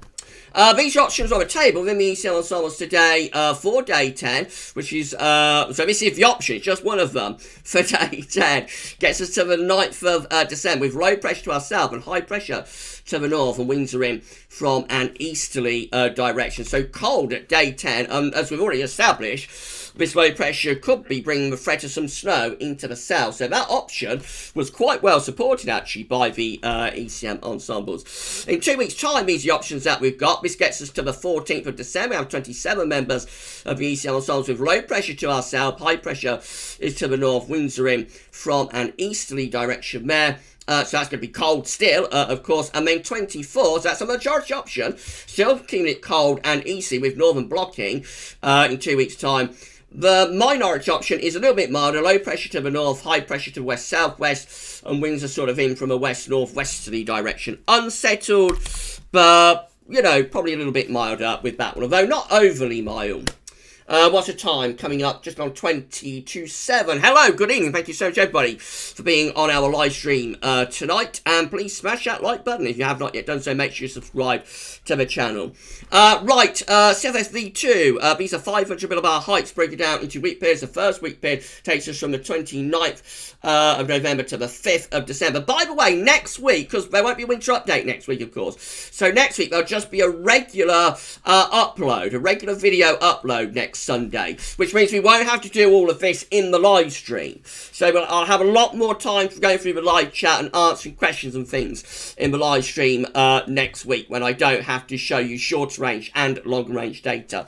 These options on the table within the ECM ensembles today for day 10, which is, so this is the option, it's just one of them for day 10. Gets us to the 9th of December with low pressure to our south and high pressure to the north, and winds are in from an easterly direction. So cold at day 10, as we've already established, this low pressure could be bringing the threat of some snow into the south. So that option was quite well supported, actually, by the ECM ensembles. In 2 weeks' time, these are the options that we've got. This gets us to the 14th of December. We have 27 members of the ECM ensembles with low pressure to our south. High pressure is to the north. Winds are in from an easterly direction there. So that's going to be cold still, of course. And then 24, so that's a majority option. Still keeping it cold and easy with northern blocking in 2 weeks' time. The minority option is a little bit milder. Low pressure to the north, high pressure to the west-southwest, and winds are sort of in from a west-northwesterly direction. Unsettled, but, you know, probably a little bit milder with that one, although not overly mild. What's the time? Coming up just on 7. Hello, good evening. Thank you so much, everybody, for being on our live stream tonight. And please smash that like button if you have not yet done so. Make sure you subscribe to the channel. Right, CFS V2. These are 500 millibar heights broken down into week periods. The first week period takes us from the 29th of November to the 5th of December. By the way, next week, because there won't be a winter update next week, of course. So next week, there'll just be a regular upload, a regular video upload next Sunday, which means we won't have to do all of this in the live stream. So I'll have a lot more time for going through the live chat and answering questions and things in the live stream next week, when I don't have to show you short range and long range data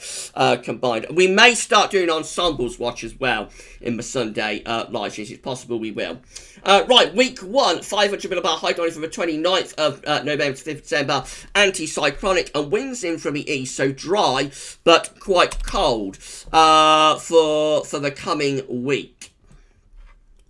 combined. We may start doing ensembles watch as well in the Sunday live streams. It's possible we will. Right, week 1, 500 millibar high from the 29th of November to 5th of December. Anticyclonic and winds in from the east, so dry but quite cold for the coming week.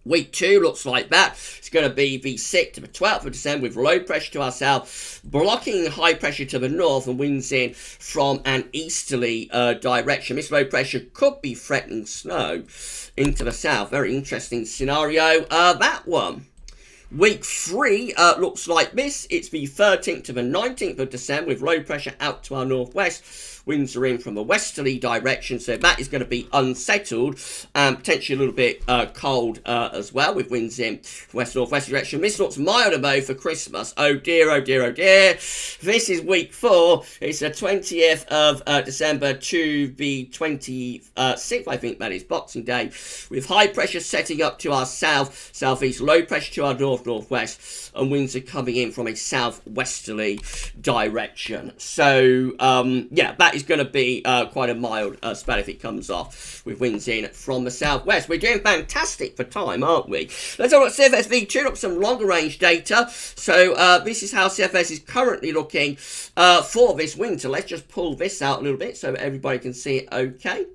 Week 2 looks like that. It's going to be the 6th to the 12th of December with low pressure to our south, blocking high pressure to the north, and winds in from an easterly direction. This low pressure could be threatening snow into the south. Very interesting scenario, that one. Week 3 looks like this. It's the 13th to the 19th of December with low pressure out to our northwest. Winds are in from a westerly direction, so that is going to be unsettled and potentially a little bit cold as well, with winds in west-northwest direction. This looks milder though for Christmas. Oh dear, oh dear, oh dear. This is week 4. It's the 20th of December to the 26th, I think that is, Boxing Day, with high pressure setting up to our south, southeast, low pressure to our north, north-northwest, and winds are coming in from a southwesterly direction. So, yeah, that is going to be quite a mild spell if it comes off with winds in from the southwest. We're doing fantastic for time, aren't we? Let's have a look at CFS V2, look at some longer range data. So, this is how CFS is currently looking for this winter. Let's just pull this out a little bit so everybody can see it okay.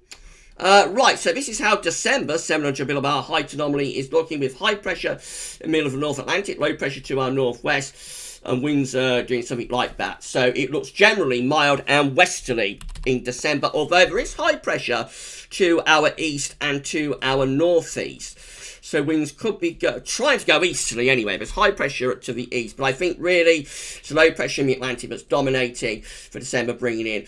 Right, so this is how December 700 millibar height anomaly is looking, with high pressure in the middle of the North Atlantic, low pressure to our northwest, and winds doing something like that. So it looks generally mild and westerly in December, although there is high pressure to our east and to our northeast. So winds could be trying to go easterly anyway. There's high pressure to the east, but I think really it's low pressure in the Atlantic that's dominating for December, bringing in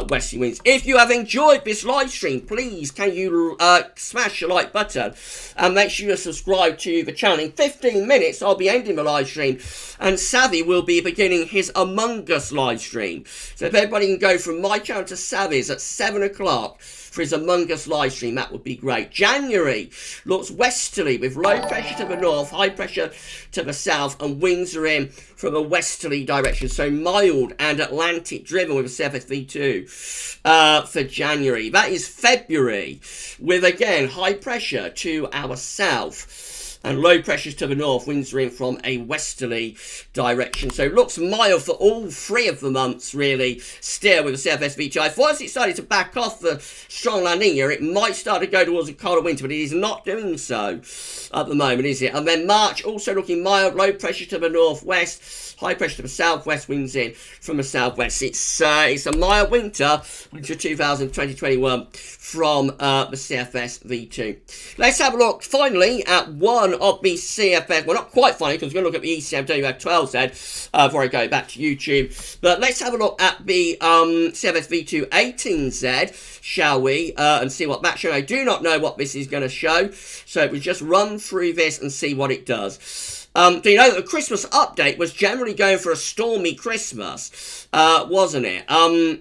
westerly winds. If you have enjoyed this live stream, please can you smash the like button and make sure you subscribe to the channel. In 15 minutes, I'll be ending the live stream, and Savvy will be beginning his Among Us live stream. So if everybody can go from my channel to Savvy's at 7 o'clock for his Among Us live stream, that would be great. January looks westerly with low pressure to the north, high pressure to the south, and winds are in from a westerly direction. So mild and Atlantic driven with a CFS V2 for January. That is February with, again, high pressure to our south and low pressures to the north, winds are in from a westerly direction. So it looks mild for all three of the months, really, still with the CFS V2. I thought as it started to back off the strong La Nina, it might start to go towards a colder winter, but it is not doing so at the moment, is it? And then March, also looking mild, low pressure to the northwest, high pressure to the southwest, winds in from the southwest. It's a mild winter 2020-2021 from the CFS V2. Let's have a look, finally, at one of the CFS, well, not quite finally, because we're going to look at the ECM WF12Z before I go back to YouTube. But let's have a look at the CFS V2 18Z, shall we, and see what that shows. I do not know what this is going to show, so we just run through this and see what it does. Do you know that the Christmas update was generally going for a stormy Christmas, wasn't it?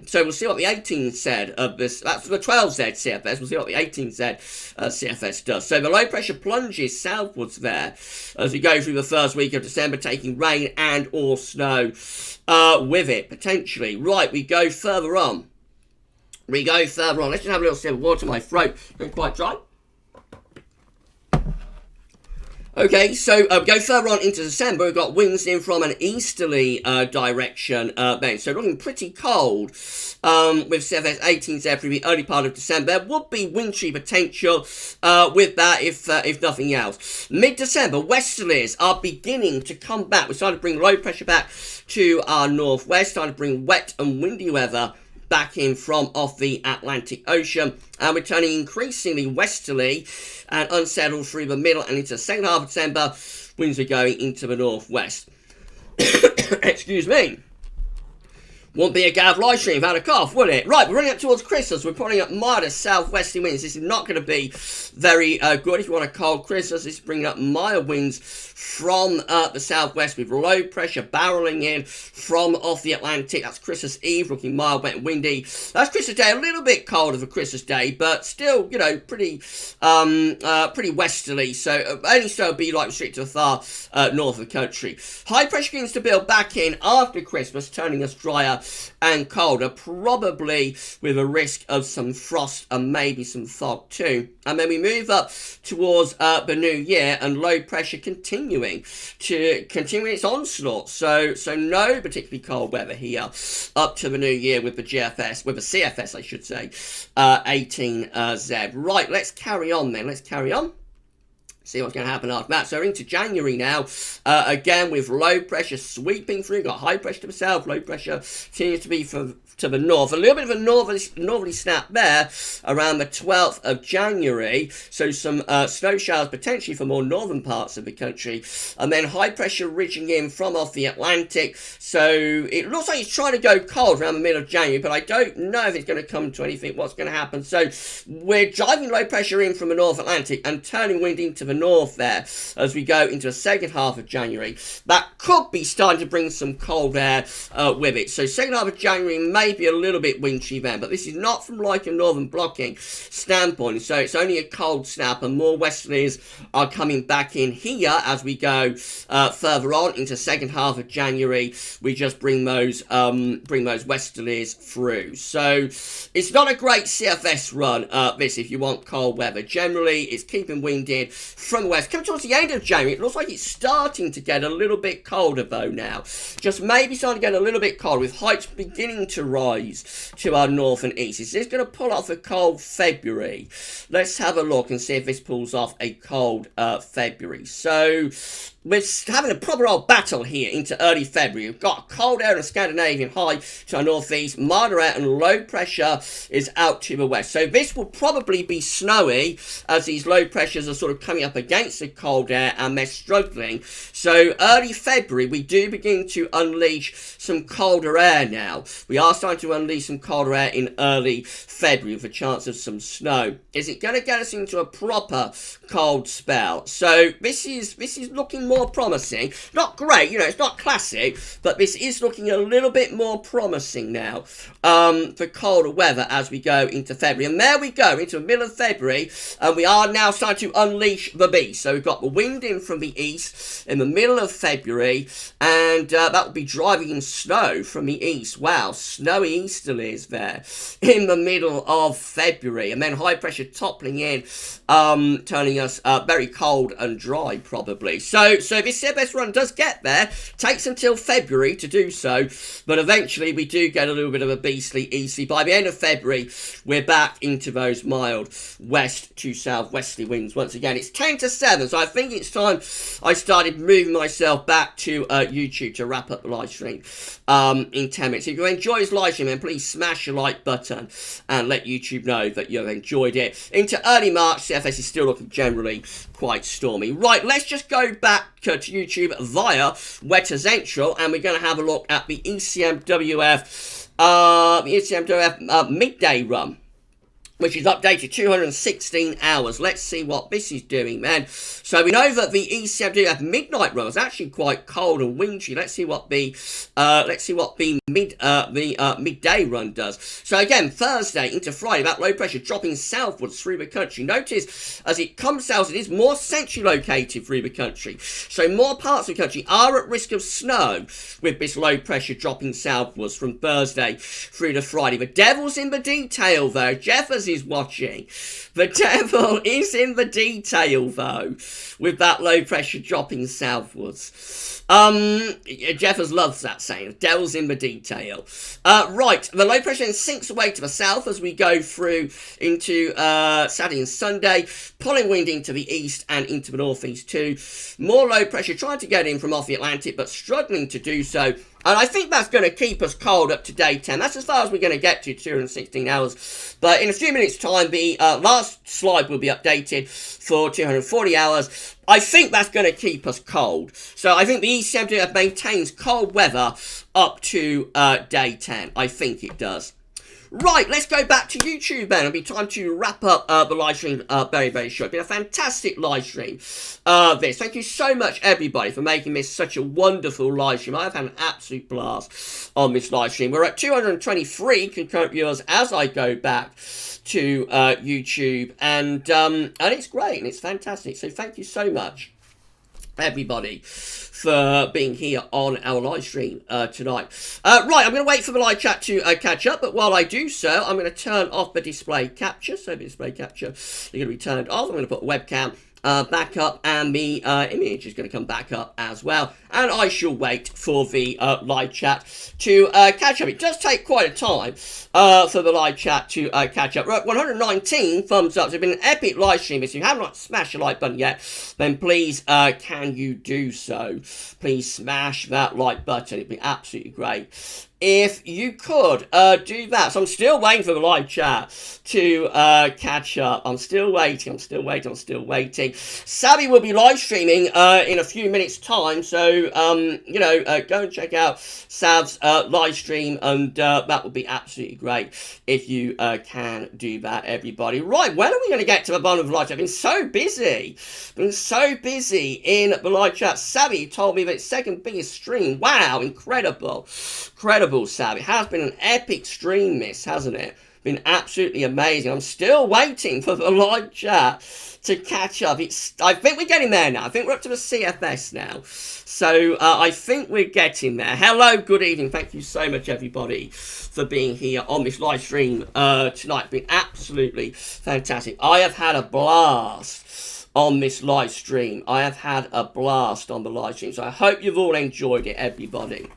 So we'll see what the 18 said of this. That's the 12Z CFS. We'll see what the 18Z CFS does. So the low pressure plunges southwards there as we go through the first week of December, taking rain and or snow with it, potentially. Right, we go further on. Let's just have a little sip of water. My throat been quite dry. Okay, so go further on into December, we've got winds in from an easterly direction then. So looking pretty cold with CFS 18Z through the early part of December. There would be wintry potential with that if nothing else. Mid-December, westerlies are beginning to come back. We're starting to bring low pressure back to our northwest, starting to bring wet and windy weather back in from off the Atlantic Ocean, and we're turning increasingly westerly and unsettled through the middle and into the second half of December. Winds are going into the northwest. Excuse me. Won't be a Gav live stream without a cough, will it? Right, we're running up towards Christmas. We're putting up mild southwesterly winds. This is not going to be very good if you want a cold Christmas. This is bringing up mild winds from the southwest with low pressure barreling in from off the Atlantic. That's Christmas Eve, looking mild, wet and windy. That's Christmas Day, a little bit colder for Christmas Day, but still, you know, pretty westerly. So only so be like restricted to the far north of the country. High pressure begins to build back in after Christmas, turning us drier and colder, probably with a risk of some frost and maybe some fog too. And then we move up towards the new year, and low pressure continuing its onslaught. So no particularly cold weather here up to the new year with the CFS, I should say, 18Z. Right, let's carry on then. See what's going to happen after that. So we're into January now, again with low pressure sweeping through. Got high pressure to the south, low pressure continues to be to the north. A little bit of a northerly snap there around the 12th of January. So some snow showers potentially for more northern parts of the country. And then high pressure ridging in from off the Atlantic. So it looks like it's trying to go cold around the middle of January, but I don't know if it's going to come to anything, what's going to happen. So we're driving low pressure in from the North Atlantic and turning wind into the north there as we go into the second half of January. That could be starting to bring some cold air with it. So second half of January may be a little bit wintry then, but this is not from like a northern blocking standpoint. So it's only a cold snap, and more westerlies are coming back in here as we go further on into second half of January. We just bring those westerlies through. So it's not a great CFS run, this, if you want cold weather. Generally, it's keeping wind in from the west. Coming towards the end of January, it looks like it's starting to get a little bit colder, though, now. Just maybe starting to get a little bit colder, with heights beginning to rise to our north and east. Is this going to pull off a cold February? Let's have a look and see if this pulls off a cold February. So we're having a proper old battle here into early February. We've got cold air and Scandinavian high to our northeast, milder air and low pressure is out to the west. So this will probably be snowy as these low pressures are sort of coming up against the cold air and they're struggling. So early February, we do begin to unleash some colder air now. We are starting to unleash some colder air in early February with a chance of some snow. Is it going to get us into a proper cold spell? So this is looking more promising. Not great, you know, it's not classic, but this is looking a little bit more promising now for colder weather as we go into February. And there we go, into the middle of February, and we are now starting to unleash the beast. So we've got the wind in from the east in the middle of February, and that will be driving in snow from the east. Wow, snowy easterlies there in the middle of February, and then high pressure toppling in, turning us very cold and dry probably. So this CFS run does get there. Takes until February to do so, but eventually we do get a little bit of a beastly easterly. By the end of February, we're back into those mild west to southwesterly winds once again. It's 10 to 7, so I think it's time I started moving myself back to YouTube to wrap up the live stream in 10 minutes. If you enjoy this live stream, then please smash the like button and let YouTube know that you've enjoyed it. Into early March, CFS is still looking generally quite stormy. Right, let's just go back to YouTube via Weather Central, and we're going to have a look at the ECMWF midday run, which is updated 216 hours. Let's see what this is doing, man. So we know that the ECMWF midnight run was actually quite cold and wintry. Let's see what the midday run does. So again, Thursday into Friday, that low pressure dropping southwards through the country. Notice as it comes south, it is more centrally located through the country. So more parts of the country are at risk of snow with this low pressure dropping southwards from Thursday through to Friday. The devil's in the detail, though. Jeffers is watching. The devil is in the detail, though, with that low pressure dropping southwards. Jeffers loves that saying. The devil's in the detail. Right, the low pressure then sinks away to the south as we go through into Saturday and Sunday, pulling wind into the east and into the northeast too. More low pressure trying to get in from off the Atlantic, but struggling to do so. And I think that's going to keep us cold up to day 10. That's as far as we're going to get to 216 hours. But in a few minutes' time, the last slide will be updated for 240 hours. I think that's going to keep us cold. So I think the ECMWF maintains cold weather up to day 10. I think it does. Right, let's go back to YouTube then. It'll be time to wrap up the live stream very, very short. It's been a fantastic live stream. Thank you so much, everybody, for making this such a wonderful live stream. I've had an absolute blast on this live stream. We're at 223 concurrent viewers as I go back to YouTube, and it's great and it's fantastic. So thank you so much, everybody, for being here on our live stream tonight. Right, I'm going to wait for the live chat to catch up, but while I do so, I'm going to turn off the display capture. So the display capture is going to be turned off. I'm going to put the webcam back up, and the image is going to come back up as well. And I shall wait for the live chat to catch up. It does take quite a time for the live chat to catch up. Right, 119 thumbs up. So it's been an epic live stream. If you have not smashed the like button yet, then please can you do so? Please smash that like button. It'd be absolutely great if you could do that. So I'm still waiting for the live chat to catch up. I'm still waiting. Savvy will be live streaming in a few minutes time, so you know, go and check out Sav's live stream, and that would be absolutely great if you can do that, everybody. Right, when are we going to get to the bottom of the live chat? I've been so busy in the live chat. Savvy told me that it's second biggest stream. Wow, incredible, Savvy. It has been an epic stream, miss, hasn't it? Been absolutely amazing. I'm still waiting for the live chat to catch up. I think we're getting there now. I think we're up to the CFS now. So I think we're getting there. Hello, good evening. Thank you so much, everybody, for being here on this live stream tonight. It's been absolutely fantastic. I have had a blast on this live stream. I have had a blast on the live stream. So I hope you've all enjoyed it, everybody.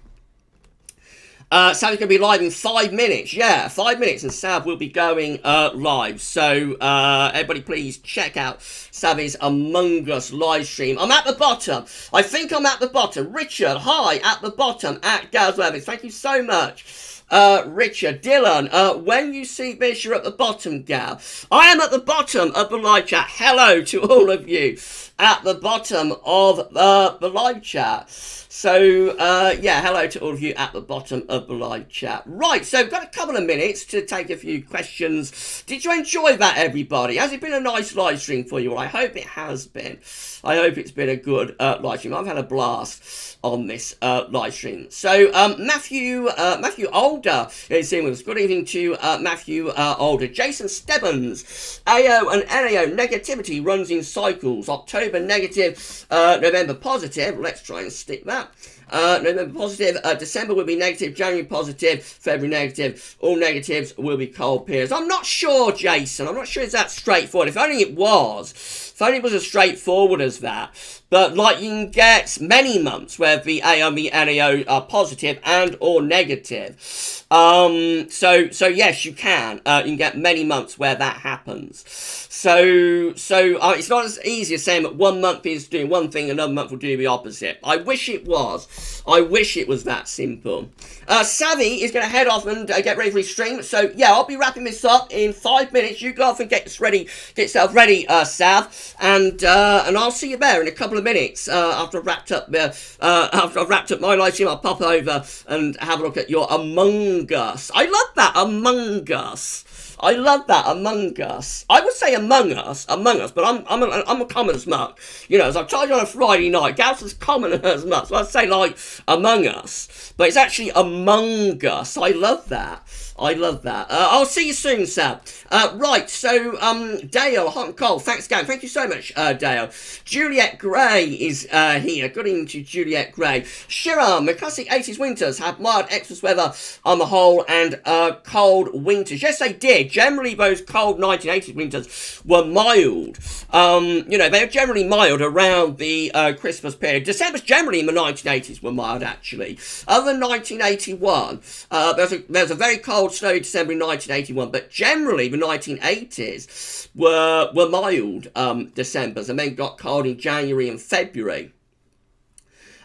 Sav's going to be live in 5 minutes. Yeah, 5 minutes, and Sav will be going live. So, everybody please check out Savvy's Among Us live stream. I'm at the bottom. I think I'm at the bottom. Richard, hi, at the bottom, at GavsWeatherVids. Thank you so much. Richard, Dylan, when you see this, you're at the bottom, Gav. I am at the bottom of the live chat. Hello to all of you at the bottom of the live chat. So, yeah, hello to all of you at the bottom of the live chat. Right, so we've got a couple of minutes to take a few questions. Did you enjoy that, everybody? Has it been a nice live stream for you all? I hope it has been. I hope it's been a good live stream. I've had a blast on this live stream. So, Matthew Older is in with us. Good evening to Matthew Older. Jason Stebbins, AO and NAO negativity runs in cycles. October negative, November positive. Let's try and stick that. November positive, December will be negative, January positive, February negative. All negatives will be cold periods. I'm not sure, Jason. I'm not sure it's that straightforward. If only it was. If only it was as straightforward as that. But, like, you can get many months where the A and the NAO are positive and or negative. So yes, you can. You can get many months where that happens. So it's not as easy as saying that 1 month is doing one thing, another month will do the opposite. I wish it was. I wish it was that simple. Savvy is going to head off and get ready for his stream. So, yeah, I'll be wrapping this up in 5 minutes. You go off and get yourself ready, Sav. And I'll see you there in a couple of minutes after I've wrapped up my live stream. I'll pop over and have a look at your Among Us. I love that, Among Us. I love that, Among Us. I would say Among Us, but I'm a common as muck. You know, as I've told you on a Friday night, Gauss is common as muck. So I'd say like Among Us, but it's actually Among Us. I love that. I'll see you soon, Sam. Right, so, Dale, hot and cold. Thanks, Gav. Thank you so much, Dale. Juliet Gray is here. Good evening to Juliet Gray. Shiram, the classic 80s winters had mild Xmas weather on the whole and cold winters. Yes, they did. Generally, those cold 1980s winters were mild. You know, they were generally mild around the Christmas period. December's generally in the 1980s were mild, actually. Other than 1981, there's a very cold snowy December in 1981, but generally the 1980s were mild Decembers, and then got cold in January and February.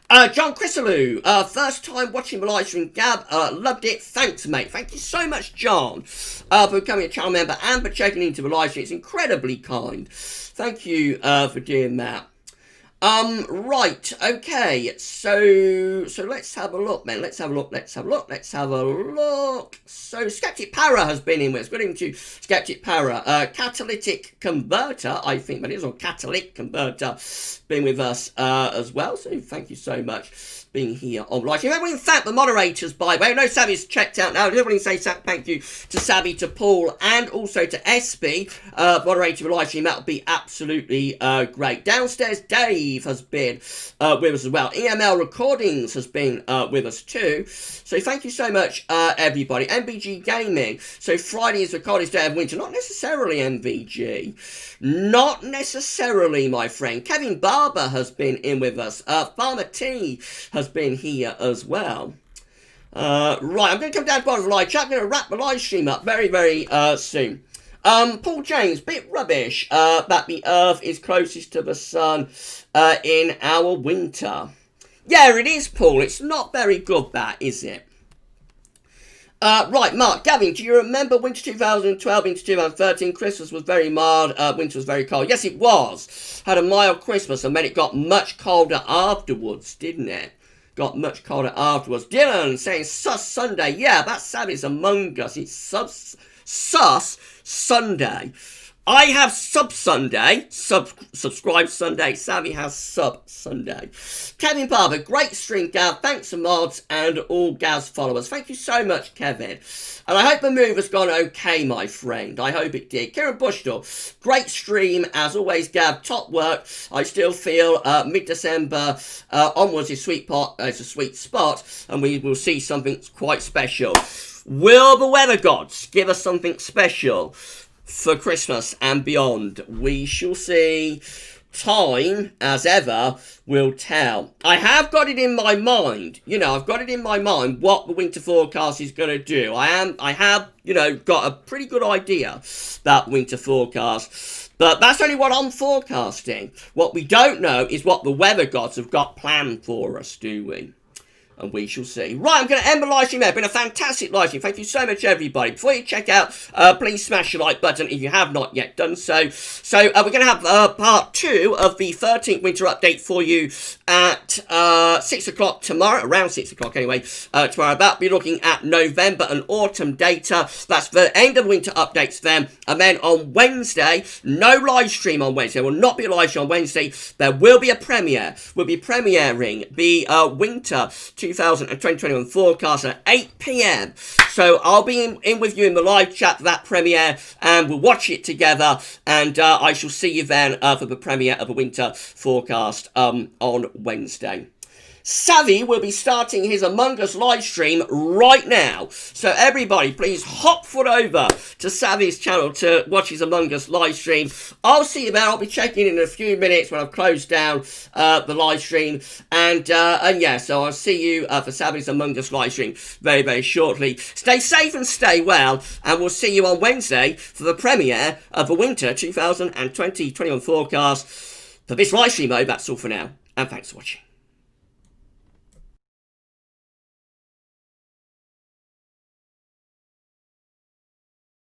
John Chrysalou, first time watching the live stream, Gab, loved it, thanks mate. Thank you so much, John, for becoming a channel member and for checking into the live stream. It's incredibly kind. Thank you for doing that. Right, okay, so let's have a look, man. Let's have a look. So, Skeptic Para has been in with us. Good evening to Skeptic Para. Catalytic Converter, I think that is, or Catalytic Converter, been with us as well. So, thank you so much for being here on live. Everybody can thank the moderators, by the way. I know Savvy's checked out now. Everybody can say thank you to Savvy, to Paul, and also to SB, moderator of the live stream. That would be absolutely great. Downstairs Dave has been with us as well. EML Recordings has been with us too. So thank you so much, everybody. MVG Gaming. So Friday is the coldest day of winter. Not necessarily, MVG. Not necessarily, my friend. Kevin Barber has been in with us. Farmer T has been here as well. Right, I'm going to come down to the bottom of the live chat. I'm going to wrap the live stream up very, very soon. Paul James, bit rubbish that the Earth is closest to the Sun in our winter. Yeah, it is, Paul. It's not very good, that, is it? Right, Mark, Gavin, do you remember winter 2012, winter 2013? Christmas was very mild, winter was very cold. Yes, it was. Had a mild Christmas, and then it got much colder afterwards, didn't it? Got much colder afterwards. Dylan saying sus Sunday. Yeah, that's Savvy's Among Us. It's sus Sunday. I have Sub Sunday, subscribe Sunday. Savvy has Sub Sunday. Kevin Barber, great stream, Gav. Thanks to mods and all Gav's followers. Thank you so much, Kevin. And I hope the move has gone okay, my friend. I hope it did. Kieran Bushdall, great stream as always, Gav. Top work. I still feel mid-December onwards is a sweet spot, and we will see something quite special. Will the weather gods give us something special for Christmas and beyond? We shall see. Time, as ever, will tell. I have got it in my mind, I've got it in my mind what the winter forecast is going to do. I have, got a pretty good idea about winter forecast. But that's only what I'm forecasting. What we don't know is what the weather gods have got planned for us, do we? And we shall see. Right, I'm going to end the live stream there. It's been a fantastic live stream. Thank you so much, everybody. Before you check out, please smash the like button if you have not yet done so. So, we're going to have part 2 of the 13th winter update for you at 6 o'clock tomorrow. Around 6 o'clock, anyway. Tomorrow, that'll be looking at November and autumn data. That's the end of winter updates then. And then on Wednesday, no live stream on Wednesday. There will not be a live stream on Wednesday. There will be a premiere. We'll be premiering the winter 2021 forecast at 8 p.m. So I'll be in with you in the live chat for that premiere, and we'll watch it together, and I shall see you then for the premiere of the winter forecast on Wednesday. Savvy will be starting his Among Us live stream right now. So everybody, please hop foot over to Savvy's channel to watch his Among Us live stream. I'll see you there. I'll be checking in a few minutes when I've closed down the live stream. And yeah, so I'll see you for Savvy's Among Us live stream very, very shortly. Stay safe and stay well. And we'll see you on Wednesday for the premiere of the winter 2020-21 forecast. For this live stream, though, that's all for now. And thanks for watching.